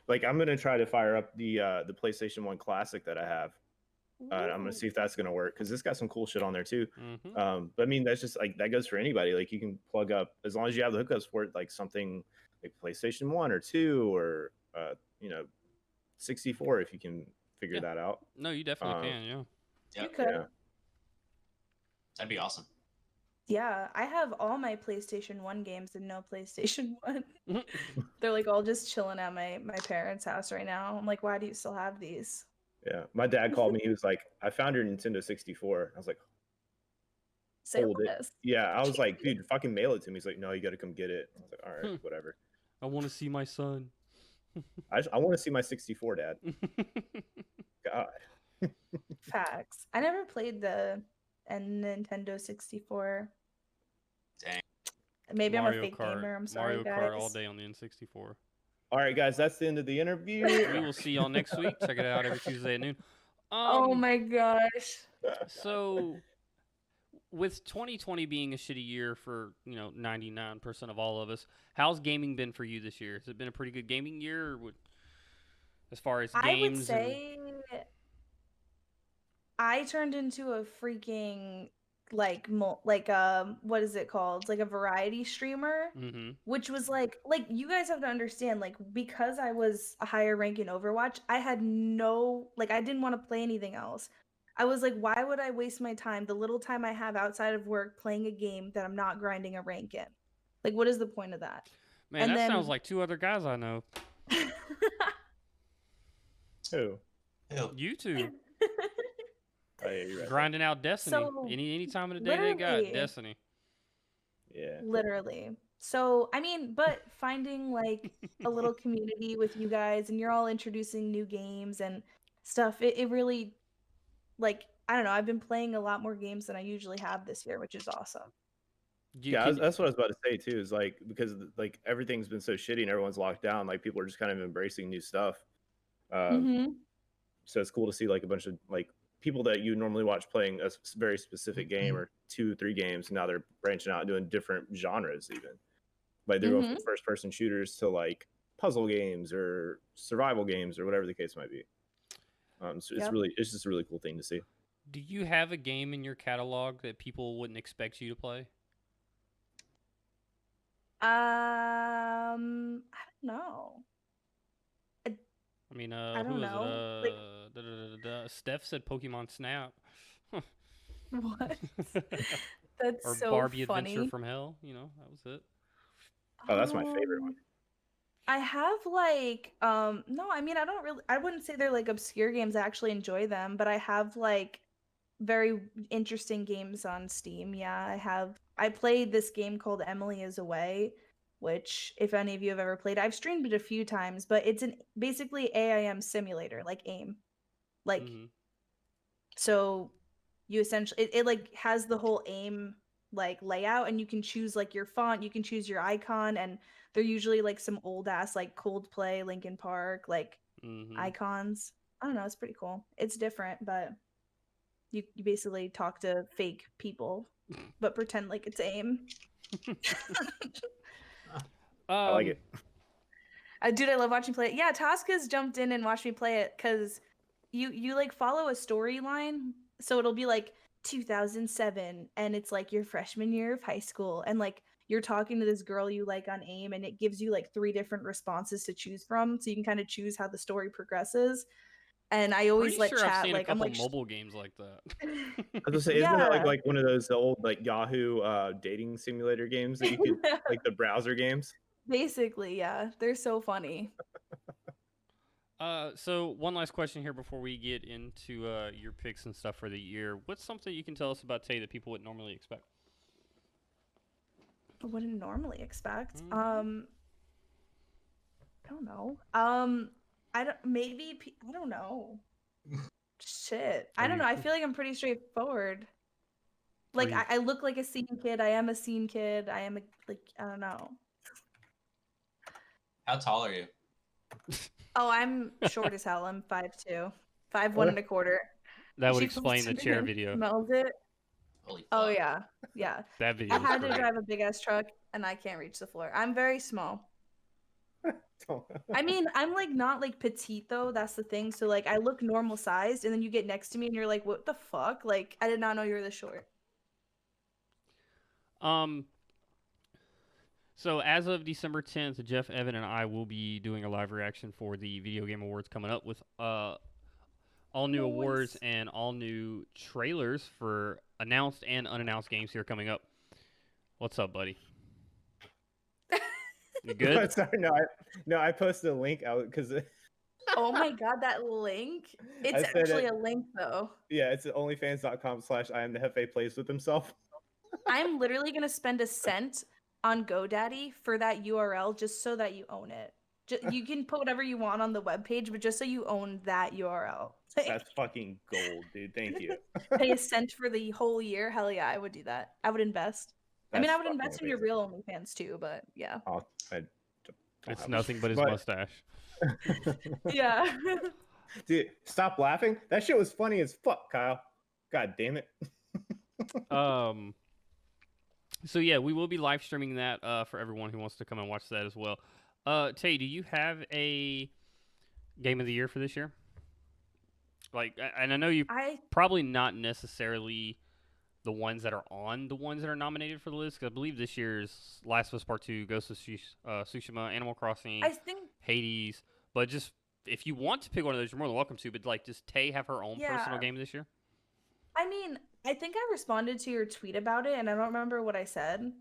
Like, I'm gonna try to fire up the PlayStation 1 Classic that I have. I'm gonna see if that's gonna work, because it's got some cool shit on there too. But I mean, that's just like, that goes for anybody. Like, you can plug up, as long as you have the hookups for it, like something like PlayStation 1 or 2 or you know, 64, if you can figure that out. No, you definitely can. You could. Yeah. That'd be awesome. Yeah, I have all my PlayStation 1 games and no PlayStation 1. They're like all just chilling at my parents' house right now. I'm like, why do you still have these? Yeah, my dad called me. He was like, I found your Nintendo 64. I was like, hold it. Yeah, I was like, dude, fucking mail it to me. He's like, no, you got to come get it. I was like, all right, whatever. I want to see my son. I want to see my 64, Dad. God. Facts. I never played the Nintendo 64. Dang. Maybe Mario I'm a fake Kart. gamer. I'm sorry, Mario guys. Kart all day on the N64. All right, guys, that's the end of the interview. We will see y'all next week. Check it out every Tuesday at noon. Oh my gosh. So, with 2020 being a shitty year for, you know, 99% of all of us, how's gaming been for you this year? Has it been a pretty good gaming year, or as far as games? I would say I turned into a freaking what is it called? Like a variety streamer, which was like you guys have to understand, like, because I was a higher rank in Overwatch, I had I didn't want to play anything else. I was like, why would I waste my time, the little time I have outside of work, playing a game that I'm not grinding a rank in? Like, what is the point of that? Man, that sounds like 2 other guys I know. Who? You two. Oh, yeah, you're right. Grinding out Destiny. So, any time of the day they got Destiny. Yeah. Literally. So, I mean, but finding like a little community with you guys, and you're all introducing new games and stuff, it really, like, I don't know, I've been playing a lot more games than I usually have this year, which is awesome. That's what I was about to say too, is like, because like everything's been so shitty and everyone's locked down, like people are just kind of embracing new stuff. So it's cool to see like a bunch of like people that you normally watch playing a very specific game or 2-3 games, now they're branching out and doing different genres even. Like they're going from first-person shooters to like puzzle games or survival games or whatever the case might be. So it's just a really cool thing to see. Do you have a game in your catalog that people wouldn't expect you to play? I don't know. I mean, I who don't is know. it? Steph said Pokemon Snap. What? That's or so Barbie funny. Adventure from Hell. You know, that was it. Oh, that's my favorite one. I have like no, I mean I wouldn't say they're like obscure games. I actually enjoy them, but I have like very interesting games on Steam. Yeah, I played this game called Emily is Away, which if any of you have ever played, I've streamed it a few times, but it's basically AIM simulator, like AIM. Like so you essentially it like has the whole AIM like layout, and you can choose like your font, you can choose your icon, and they're usually like some old ass like Coldplay, Linkin Park like icons. I don't know, it's pretty cool. It's different, but you basically talk to fake people but pretend like it's AIM. I like it. Dude, I love watching play it. Yeah, Tosca's jumped in and watched me play it because you like follow a storyline, so it'll be like 2007 and it's like your freshman year of high school, and like you're talking to this girl you like on AIM, and it gives you like 3 different responses to choose from, so you can kind of choose how the story progresses. And I always Pretty sure chat I've seen like a couple I'm like mobile games like that. I was gonna say, isn't that like one of those old like Yahoo dating simulator games that you could like the browser games? Basically, yeah. They're so funny. So one last question here before we get into your picks and stuff for the year. What's something you can tell us about Tay that people wouldn't normally expect? I wouldn't normally expect. I don't know. I don't know. Shit. I don't know. I feel like I'm pretty straightforward. Like I look like a scene kid. I am a scene kid. I don't know. How tall are you? Oh, I'm short as hell. I'm 5'2", 5'1" and a quarter. That would explain the chair video. Smells it. Holy fuck. Oh yeah, yeah. That video. I had to drive a big ass truck, and I can't reach the floor. I'm very small. I mean, I'm like not like petite though. That's the thing. So like, I look normal sized, and then you get next to me, and you're like, "What the fuck?" Like, I did not know you were this short. So as of December 10th, Jeff, Evan, and I will be doing a live reaction for the Video Game Awards coming up with all new awards and all new trailers for announced and unannounced games here coming up. What's up, buddy? You good? Sorry, I posted a link out because. Oh my god, that link! It's actually a link though. Yeah, it's onlyfans.com/IamTheHefe plays with himself. I'm literally gonna spend a cent on GoDaddy for that URL just so that you own it. You can put whatever you want on the webpage, but just so you own that URL. That's fucking gold, dude. Thank you. Pay a cent for the whole year? Hell yeah, I would do that. I would invest. I mean, I would invest in your real OnlyFans too, but yeah. It's nothing but his mustache. Yeah. Dude, stop laughing. That shit was funny as fuck, Kyle. God damn it. So yeah, we will be live streaming that for everyone who wants to come and watch that as well. Tay, do you have a game of the year for this year? Like, and I know you probably not necessarily the ones that are nominated for the list, because I believe this year's Last of Us Part 2, Ghost of Tsushima, Animal Crossing, Hades. But just if you want to pick one of those, you're more than welcome to. But like, does Tay have her own personal game this year? I mean, I think I responded to your tweet about it, and I don't remember what I said,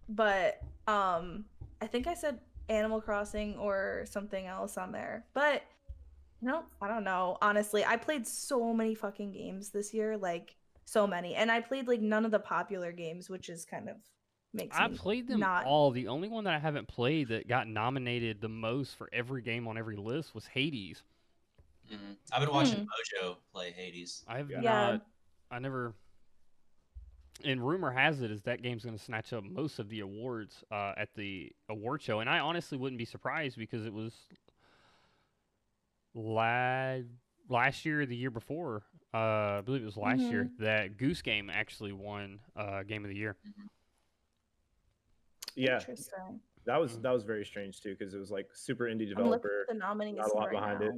but I think I said Animal Crossing or something else on there. But no, I don't know. Honestly, I played so many fucking games this year, like so many, and I played like none of the popular games, which is kind of I played them all. The only one that I haven't played that got nominated the most for every game on every list was Hades. Mm-hmm. I've been watching Mojo play Hades. I have not. I never. And rumor has it is that game's going to snatch up most of the awards at the award show, and I honestly wouldn't be surprised because it was last year or the year before I believe it was last year, that Goose Game actually won Game of the Year. Yeah, Interesting. that was very strange too, because it was like super indie I'm looking developer, at the nominees not a lot right behind it.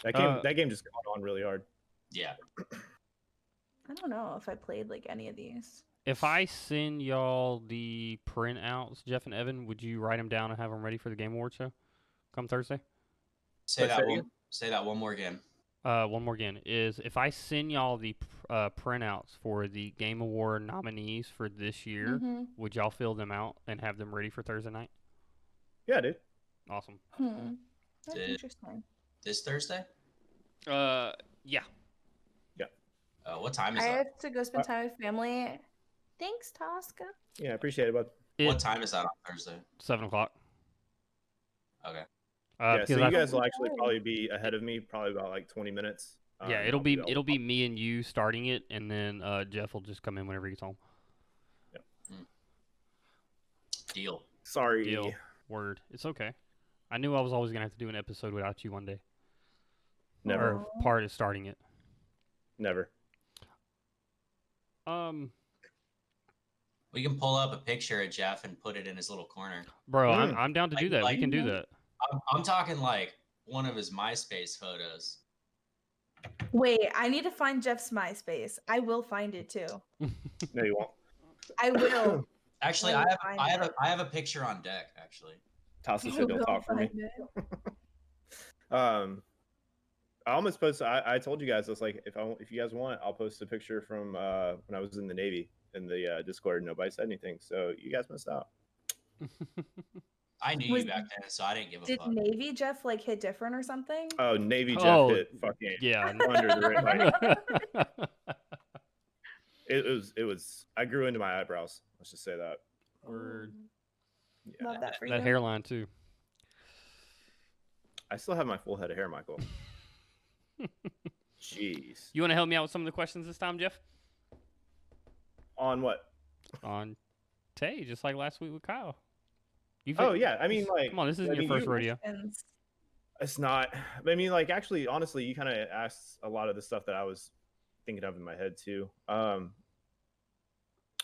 now. That game just caught on really hard. Yeah. I don't know if I played like any of these. If I send y'all the printouts, Jeff and Evan, would you write them down and have them ready for the Game Awards show come Thursday? Say that one more again. One more again is if I send y'all the printouts for the Game Award nominees for this year, would y'all fill them out and have them ready for Thursday night? Yeah, dude. Awesome. That's interesting. This Thursday? Yeah. Yeah. What time is I that? have to go spend time with family. Thanks, Tosca. Yeah, I appreciate it, bud. What time is that on Thursday? 7 o'clock. Okay. Yeah, so you guys will actually probably be ahead of me, probably about like 20 minutes. Yeah, it'll be me and you starting it, and then Jeff will just come in whenever he gets home. Yeah. Deal. Sorry. Deal. Word. It's okay. I knew I was always gonna have to do an episode without you one day. Never. Or part of starting it. Never. We can pull up a picture of Jeff and put it in his little corner. Bro, I'm down to do that. We can do that. I'm talking like one of his MySpace photos. Wait, I need to find Jeff's MySpace. I will find it too. No, you won't. I will. Actually, I have a picture on deck. Actually, Tasha said don't talk for me. I almost posted. I told you guys, I was like, if you guys want, I'll post a picture from when I was in the Navy in the Discord. Nobody said anything, so you guys missed out. I knew you back then, so I didn't give a fuck. Did Navy Jeff like hit different or something? Oh, Navy Jeff hit fucking under the rim. It was. I grew into my eyebrows. Let's just say that. Word. Yeah. Love that for you. That hairline too. I still have my full head of hair, Michael. Jeez. You want to help me out with some of the questions this time, Jeff? On what? On Tay, just like last week with Kyle. Yeah, I mean, like, come on, this isn't your first rodeo. It's not. I mean, like, actually, honestly, you kind of asked a lot of the stuff that I was thinking of in my head too. All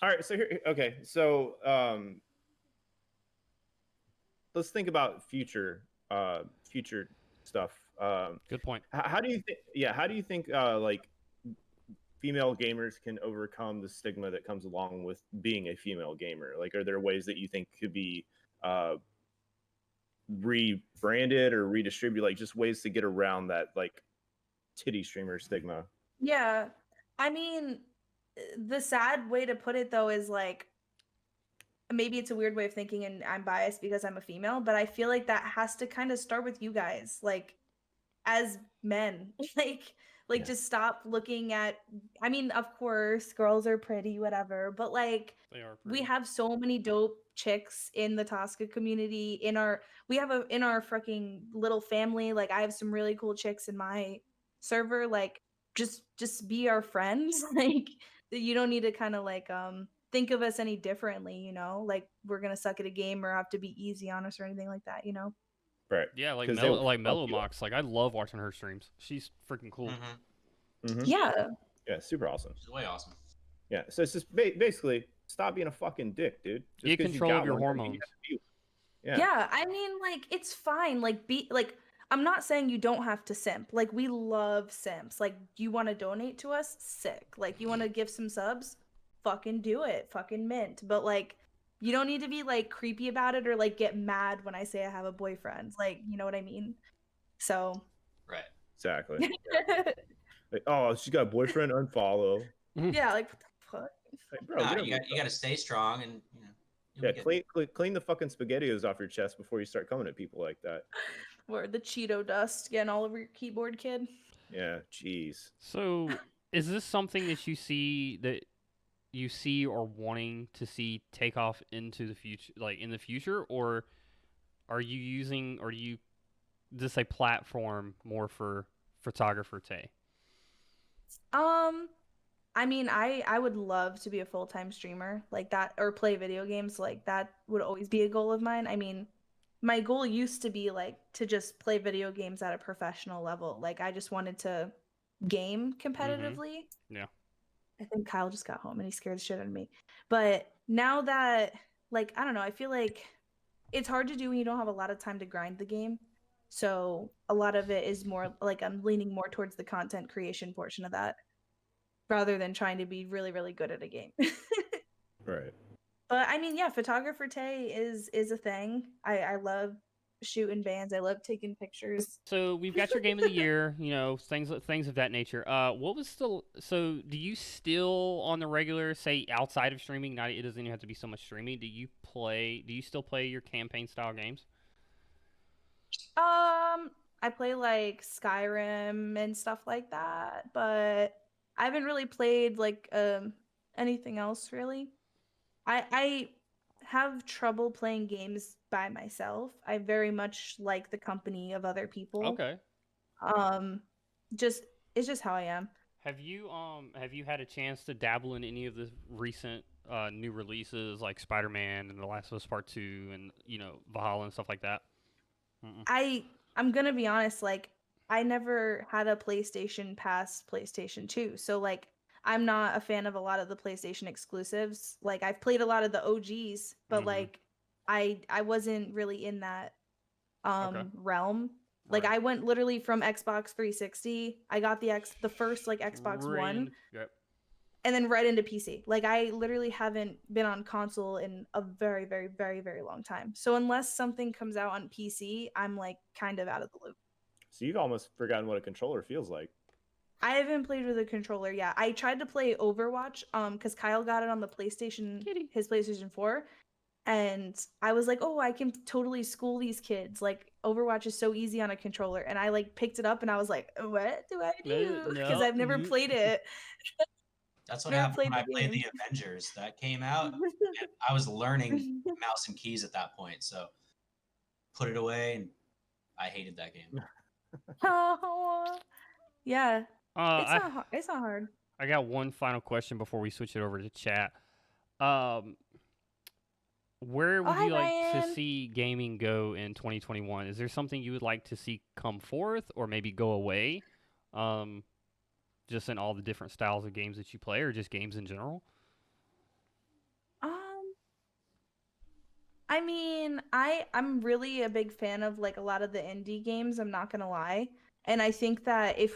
right, so here, okay, so let's think about future stuff. Good point. How do you think? Yeah, how do you think like female gamers can overcome the stigma that comes along with being a female gamer? Like, are there ways that you think could be rebranded or redistributed, like just ways to get around that like titty streamer stigma? Yeah, I mean, the sad way to put it though is like, maybe it's a weird way of thinking and I'm biased because I'm a female, but I feel like that has to kind of start with you guys, like as men. Like just stop looking at, I mean, of course girls are pretty, whatever, but like we have so many dope chicks in the Tosca community, in our freaking little family. Like I have some really cool chicks in my server. Like just be our friends. Like you don't need to kind of like think of us any differently, you know, like we're gonna suck at a game or have to be easy on us or anything like that, you know. Right. Yeah, like Mellow Mox. Like I love watching her streams. She's freaking cool. Yeah, super awesome. She's way awesome. Yeah, so it's just basically stop being a fucking dick, dude. Get control of your hormones. Yeah, I mean, like it's fine. Like I'm not saying you don't have to simp. Like we love simps. Like you want to donate to us? Sick. Like you want to give some subs? Fucking do it. Fucking mint. But like you don't need to be like creepy about it or like get mad when I say I have a boyfriend. Like, you know what I mean? So right. Exactly. Like, oh, she got a boyfriend, unfollow. Yeah, like what the fuck? Like, bro, you got to stay strong and clean the fucking SpaghettiOs off your chest before you start coming at people like that. Or the Cheeto dust getting all over your keyboard, kid. Yeah, jeez. So, is this something that you see or wanting to see take off into the future, like in the future, or is this a platform more for photographer Tay? I mean, I would love to be a full-time streamer like that or play video games. Like that would always be a goal of mine. I mean, my goal used to be like to just play video games at a professional level. Like I just wanted to game competitively. Yeah. I think Kyle just got home and he scared the shit out of me. But now that, like, I don't know, I feel like it's hard to do when you don't have a lot of time to grind the game. So a lot of it is more like I'm leaning more towards the content creation portion of that rather than trying to be really, really good at a game. Right. But I mean, yeah, photographer Tay is a thing. I love shooting bands. I love taking pictures. So we've got your game of the year, things of that nature. What was so do you still on the regular, say outside of streaming, not it doesn't even have to be so much streaming, do you still play your campaign style games? I play like Skyrim and stuff like that, but I haven't really played like anything else really. I have trouble playing games by myself. I very much like the company of other people. Okay. It's just how I am. Have you had a chance to dabble in any of the recent new releases like Spider-Man and The Last of Us Part 2 and Valhalla and stuff like that? I'm gonna be honest, like I never had a PlayStation past PlayStation 2, so like I'm not a fan of a lot of the PlayStation exclusives. Like I've played a lot of the OGs, but like I wasn't really in that realm. Like I went literally from Xbox 360. I got the first like Xbox One. Yep. And then right into PC. Like I literally haven't been on console in a very, very, very, very long time. So unless something comes out on PC, I'm like kind of out of the loop. So you've almost forgotten what a controller feels like. I haven't played with a controller. Yeah, I tried to play Overwatch because Kyle got it on the PlayStation, his PlayStation 4. And I was like, oh, I can totally school these kids. Like Overwatch is so easy on a controller. And I like picked it up and I was like, what do I do? Because I've never played it. That's what happened when I played the Avengers. That came out, and I was learning mouse and keys at that point. So put it away, and I hated that game. Oh, yeah. It's not hard. I got one final question before we switch it over to chat. Where would you like to see gaming go in 2021? Is there something you would like to see come forth or maybe go away? Just in all the different styles of games that you play or just games in general? I mean, I'm really a big fan of like a lot of the indie games, I'm not gonna lie. And I think that I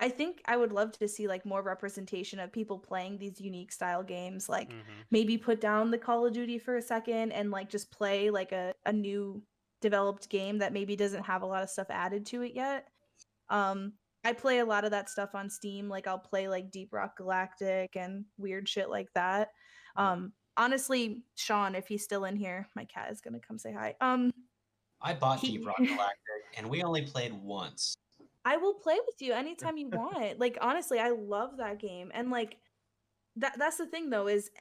think I would love to see like more representation of people playing these unique style games, like maybe put down the Call of Duty for a second and like just play like a new developed game that maybe doesn't have a lot of stuff added to it yet. I play a lot of that stuff on Steam. Like I'll play like Deep Rock Galactic and weird shit like that. Honestly, Sean, if he's still in here, my cat is gonna come say hi. I bought Deep Rock Galactic and we only played once. I will play with you anytime you want. Like honestly, I love that game. And like that's the thing though, is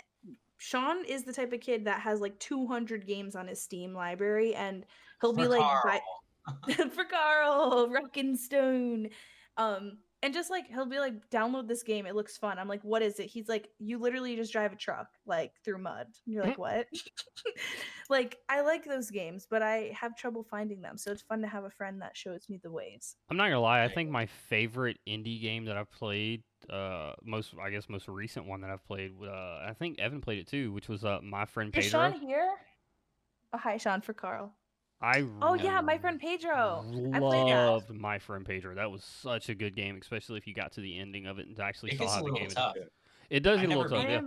Sean is the type of kid that has like 200 games on his Steam library and he'll be like for Carl, Rockin' and just like he'll be like, download this game, it looks fun. I'm like, what is it? He's like, you literally just drive a truck like through mud. And you're like, what? Like I like those games, but I have trouble finding them, so it's fun to have a friend that shows me the ways. I'm not gonna lie, I think my favorite indie game that I've played, most recent one that I've played, I think Evan played it too, which was My Friend Pedro. Is Sean here? Oh, hi Sean, for Carl. Yeah, My Friend Pedro. Loved My Friend Pedro. That was such a good game, especially if you got to the ending of it and actually saw how the game tough. It does get a little tough. Yeah.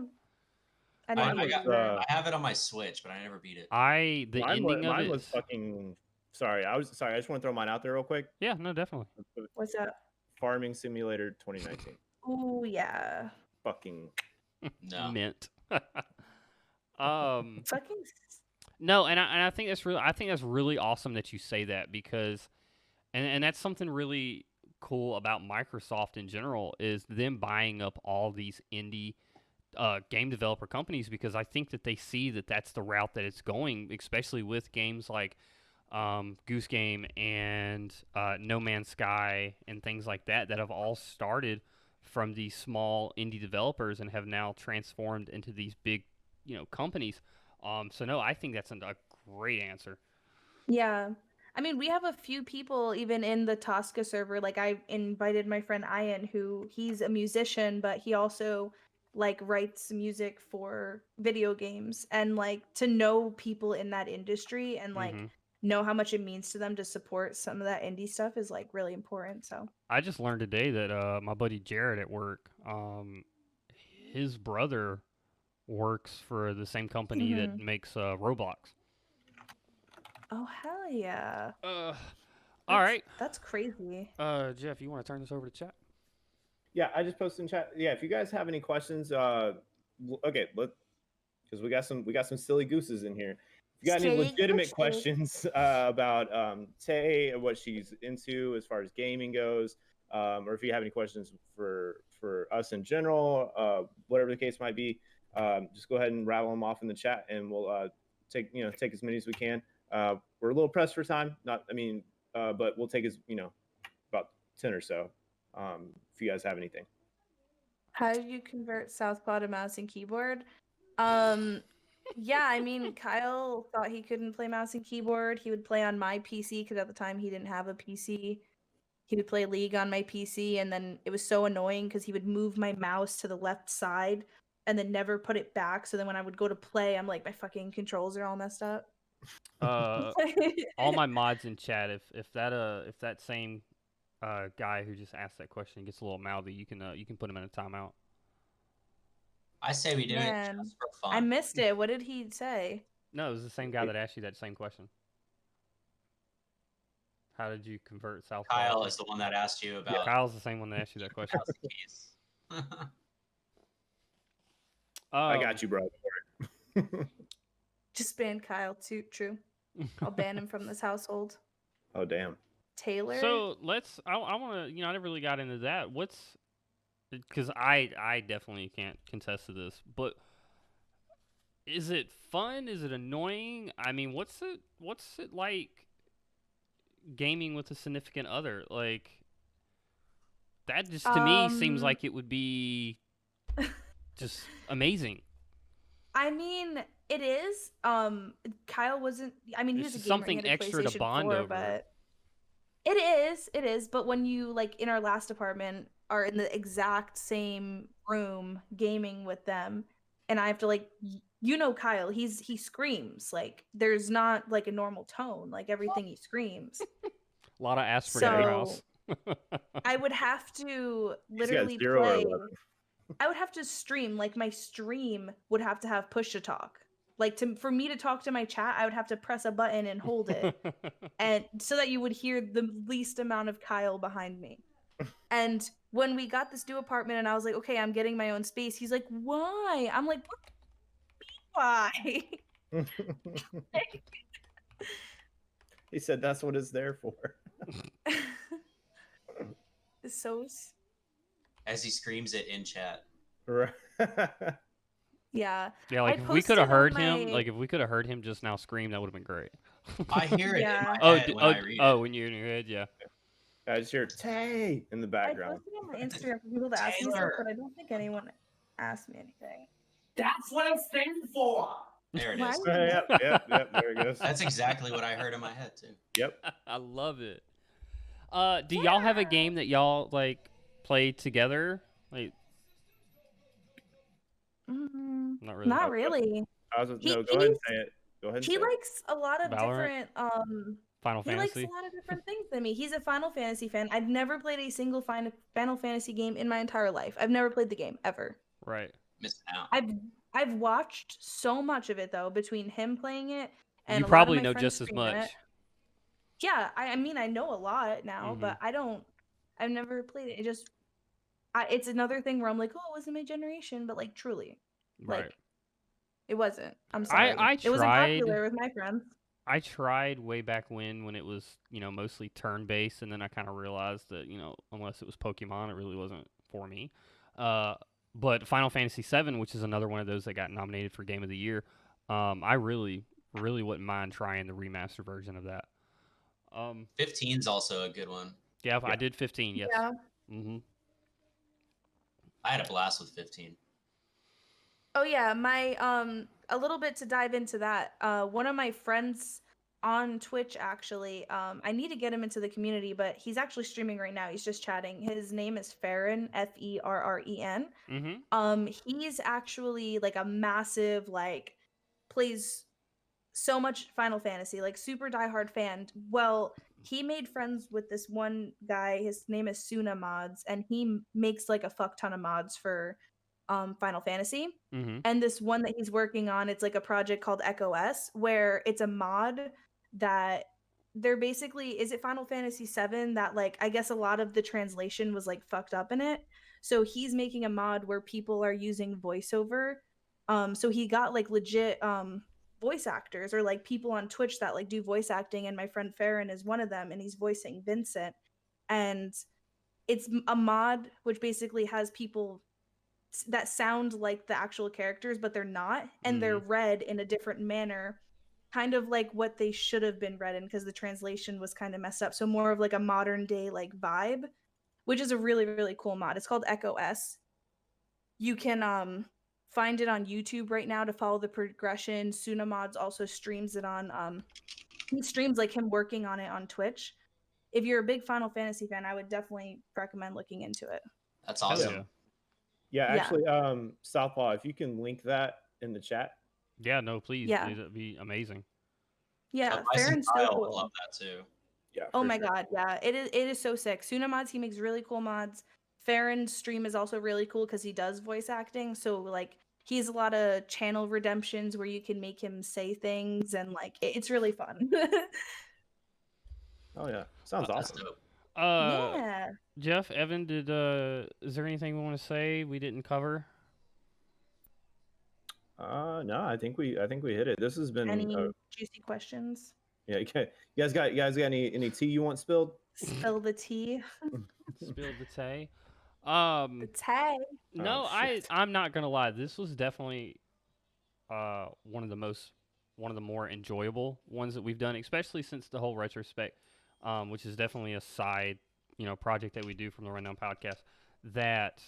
I have it on my Switch, but I never beat it. The ending of it was fucking. Sorry, I just want to throw mine out there real quick. Yeah, no, definitely. What's up? Farming Simulator 2019. Oh yeah. Fucking. No. Mint. Fucking. No, and I think that's really awesome that you say that because, and that's something really cool about Microsoft in general is them buying up all these indie game developer companies because I think that they see that that's the route that it's going, especially with games like Goose Game and No Man's Sky and things like that have all started from these small indie developers and have now transformed into these big, companies. So no, I think that's a great answer. Yeah. I mean, we have a few people even in the Tosca server. Like, I invited my friend Ian, who he's a musician, but he also like writes music for video games, and like to know people in that industry and like know how much it means to them to support some of that indie stuff is like really important. So I just learned today that my buddy Jared at work, his brother works for the same company that makes Roblox. Oh hell yeah! All right. That's crazy. Jeff, you want to turn this over to chat? Yeah, I just posted in chat. Yeah, if you guys have any questions, okay, because we got some silly gooses in here. If you got any legitimate questions about Tay and what she's into as far as gaming goes, or if you have any questions for us in general, whatever the case might be, just go ahead and rattle them off in the chat, and we'll take as many as we can. We're a little pressed for time, but we'll take about 10 or so. If you guys have anything. How did you convert Southpaw to mouse and keyboard? Yeah, I mean, Kyle thought he couldn't play mouse and keyboard. He would play on my PC because at the time he didn't have a PC. He would play League on my PC, and then it was so annoying because he would move my mouse to the left side and then never put it back. So then when I would go to play, I'm like, my fucking controls are all messed up. All my mods in chat, if that same guy who just asked that question gets a little mouthy, you can put him in a timeout. I say we do it just for fun. I missed it. What did he say? No, it was the same guy that asked you that same question. How did you convert South? Kyle is the one that asked you about. Yeah, Kyle's the same one that asked you that question. I got you, bro. Just ban Kyle too. True. I'll ban him from this household. Oh damn. Taylor. So I want to. I never really got into that. Because I definitely can't contest to this, but is it fun? Is it annoying? I mean, what's it like gaming with a significant other? Like, that just to me seems like it would be just amazing. I mean, it is. Kyle wasn't. I mean, he was a gamer. Something he had a extra to bond 4, over. but it is. But when you like in our last apartment are in the exact same room gaming with them, and I have to like, Kyle, he screams. Like, there's not like a normal tone. Like, everything he screams. A lot of aspirin in your house. I would have to literally play. I would have to stream. Like, my stream would have to have push to talk. Like, for me to talk to my chat, I would have to press a button and hold it, and so that you would hear the least amount of Kyle behind me. And when we got this new apartment, and I was like, okay, I'm getting my own space. He's like, why? I'm like, why? He said that's what it's there for. So. As he screams it in chat. Right. Yeah. Yeah, like if we could have heard him, if we could have heard him just now scream, that would have been great. I hear it in my head when I read it. When you're in your head, yeah. I just hear Tay in the background. I posted on my Instagram for people to ask me stuff, but I don't think anyone asked me anything. That's what I'm standing for. There it is. Yep, there it goes. That's exactly what I heard in my head too. Yep. I love it. Do y'all have a game that y'all like play together? Like, not really. Not really. No, go ahead and say it. Go ahead. He likes a lot of different Final Fantasy. He likes a lot of different things than me. He's a Final Fantasy fan. I've never played a single Final Fantasy game in my entire life. I've never played the game ever. Right. Missing out. I've watched so much of it though, between him playing it and you probably know just as much. It. Yeah, I mean I know a lot now, but I've never played it. It's another thing where I'm like, oh, it wasn't my generation, but like truly, right. Like, it wasn't. I'm sorry. I tried. It wasn't popular with my friends. I tried way back when it was, mostly turn-based, and then I kind of realized that, unless it was Pokemon, it really wasn't for me. But Final Fantasy VII, which is another one of those that got nominated for Game of the Year, I really, really wouldn't mind trying the remaster version of that. 15's also a good one. Yeah, I did 15, yes. Yeah. Mm-hmm. I had a blast with 15. Oh yeah, my a little bit to dive into that. One of my friends on Twitch, actually. I need to get him into the community, but he's actually streaming right now. He's just chatting. His name is Ferren, Ferren. He's actually like a massive, like, plays so much Final Fantasy, like super diehard fan. Well, he made friends with this one guy. His name is Suna Mods, and he makes like a fuck ton of mods for Final Fantasy. And this one that he's working on, it's like a project called Echo S, where it's a mod that they're basically, is it Final Fantasy 7 that, like, I guess a lot of the translation was like fucked up in it. So he's making a mod where people are using voiceover. So he got like legit voice actors, or like people on Twitch that like do voice acting, and my friend Farron is one of them, and he's voicing Vincent. And it's a mod which basically has people that sound like the actual characters, but they're not, and they're read in a different manner, kind of like what they should have been read in, because the translation was kind of messed up. So more of like a modern day like vibe, which is a really, really cool mod. It's called Echo S. You can find it on YouTube right now to follow the progression. Suna Mods also streams it on he streams like him working on it on Twitch. If you're a big Final Fantasy fan, I would definitely recommend looking into it. That's awesome. Yeah, actually, Southpaw, if you can link that in the chat. Yeah, no, please. Yeah. It'd be amazing. Yeah, Farron's so cool. cool. Love that too. Yeah. Oh my god, yeah. It is so sick. Suna Mods, he makes really cool mods. Farron's stream is also really cool because he does voice acting. So like he's a lot of channel redemptions where you can make him say things, and like it's really fun. Oh yeah, sounds awesome. Dope. Yeah. Jeff, Evan, is there anything we want to say we didn't cover? No, I think we hit it. This has been any juicy questions? Yeah, okay. You guys got any tea you want spilled? Spill the tea. Spill the tea. The tea. No, I'm not gonna lie. This was definitely one of the more enjoyable ones that we've done, especially since the whole retrospect, which is definitely a side project that we do from the Rundown podcast that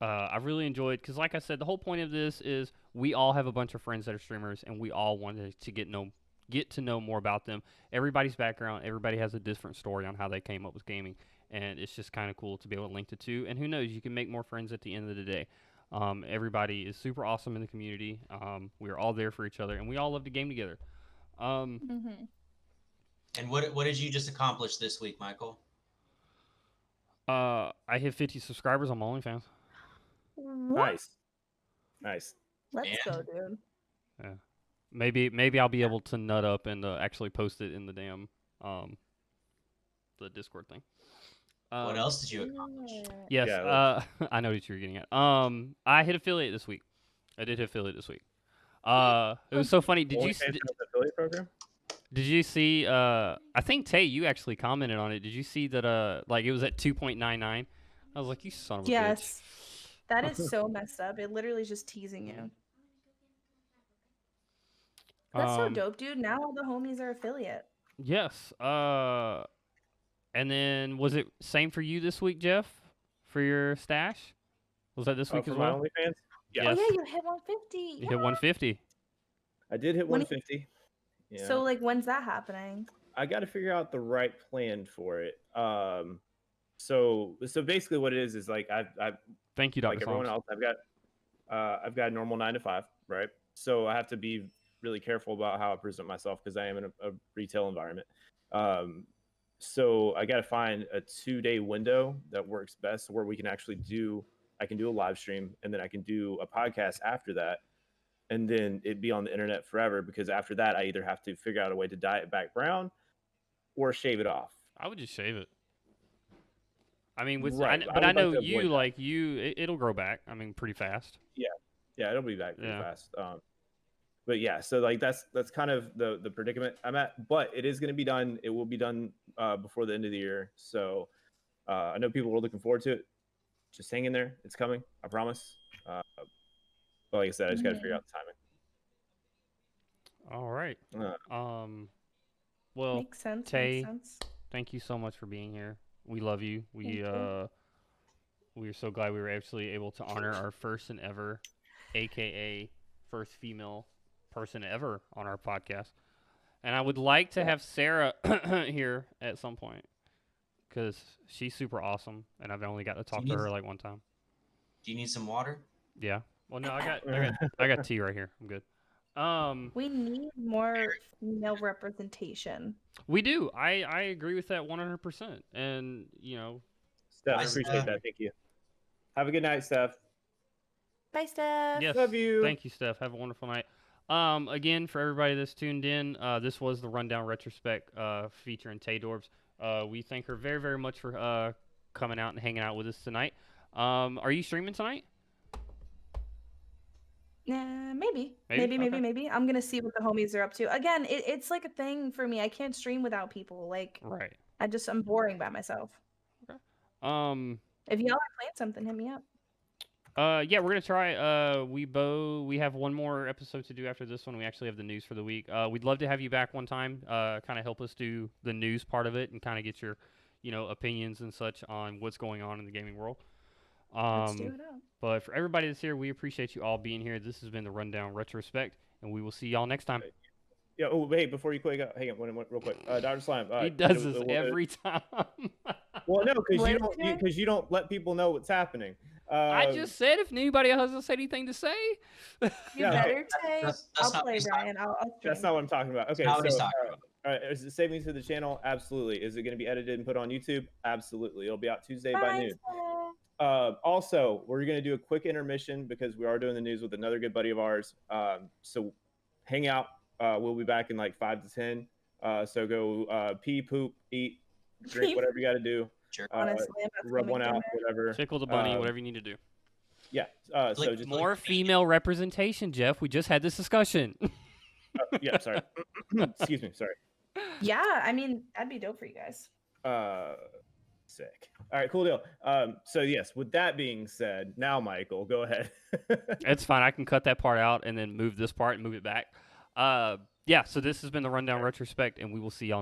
I really enjoyed, because like I said, the whole point of this is we all have a bunch of friends that are streamers, and we all wanted to get to know more about them. Everybody's background, everybody has a different story on how they came up with gaming, and it's just kind of cool to be able to link the two. And who knows, you can make more friends at the end of the day. Everybody is super awesome in the community. We're all there for each other, and we all love to game together. And what did you just accomplish this week, Michael? I hit 50 subscribers on my OnlyFans. What? Nice. Let's go, dude. Yeah. Maybe I'll be able to nut up and actually post it in the damn the Discord thing. What else did you accomplish? Yes, I know what you were getting at. I hit affiliate this week. I did hit affiliate this week. It was so funny. Did you see affiliate program? Did you see? I think Tay, you actually commented on it. Did you see that? Like it was at 2.99. I was like, you son of a bitch. Yes, that is so messed up. It literally is just teasing you. That's so dope, dude. Now all the homies are affiliate. Yes. And then was it same for you this week, Jeff? For your stash? Was that this week as well? OnlyFans? Yeah. Yes. Oh yeah, you hit 150. You hit 150. I did hit 150. Yeah. So like, when's that happening? I got to figure out the right plan for it. So basically, what it is like I've thank you, Dr. like everyone else. I've got a normal 9 to 5, right? So I have to be really careful about how I present myself because I am in a retail environment. So I got to find a 2-day window that works best where we can actually I can do a live stream, and then I can do a podcast after that, and then it'd be on the internet forever, because after that I either have to figure out a way to dye it back brown or shave it off. I would just shave it. I mean, Right. I know you like it'll grow back. I mean, pretty fast. Yeah, it'll be back pretty fast. But yeah, so like that's kind of the predicament I'm at. But it is going to be done. It will be done before the end of the year. So I know people are looking forward to it. Just hang in there. It's coming. I promise. But like I said, I just got to figure out the timing. All right. Well, Makes sense. Tay, thank you so much for being here. We love you. We are so glad we were actually able to honor our first and ever, aka first female person ever on our podcast. And I would like to have Sarah here at some point because she's super awesome, and I've only got to talk to her like one time. Do you need some water? Yeah. Well, no, I got tea right here. I'm good. We need more female representation. We do. I agree with that 100%. And Steph, I appreciate that. Thank you. Have a good night, Steph. Bye, Steph. Yes. Love you. Thank you, Steph. Have a wonderful night. Again, for everybody that's tuned in, this was the Rundown Retrospect featuring Taydorbz. We thank her very, very much for coming out and hanging out with us tonight. Are you streaming tonight? Maybe. Okay. I'm gonna see what the homies are up to. Again, it's like a thing for me. I can't stream without people. Like, right. I'm boring by myself. Okay. If y'all are playing something, hit me up. Yeah, we're gonna try. We have one more episode to do after this one. We actually have the news for the week. We'd love to have you back one time. Kind of help us do the news part of it and kind of get your, opinions and such on what's going on in the gaming world. Let's do it up. But for everybody that's here, we appreciate you all being here. This has been the Rundown Retrospect, and we will see y'all next time. Yeah. Oh, hey, before you quit, hang on, real quick. Dr. Slime. He does this every time. Well, no, because you don't let people know what's happening. I just said if anybody else has anything to say. You better take. I'll play, Ryan. That's not what I'm talking about. Okay, All right, is it saving to the channel? Absolutely. Is it going to be edited and put on YouTube? Absolutely. It'll be out Tuesday by noon. Also, we're going to do a quick intermission because we are doing the news with another good buddy of ours. So hang out. We'll be back in like 5 to 10. So go pee, poop, eat, drink, whatever you got to do. Sure. Rub one out, whatever. Tickle the bunny, whatever you need to do. Yeah. So just more female representation, Jeff. We just had this discussion. Yeah, sorry. Excuse me, sorry. Yeah, I mean, that'd be dope for you guys. Sick. All right, cool deal. So yes, with that being said, now Michael, go ahead. It's fine. I can cut that part out and then move this part and move it back. Yeah, so this has been the Rundown Retrospect, and we will see y'all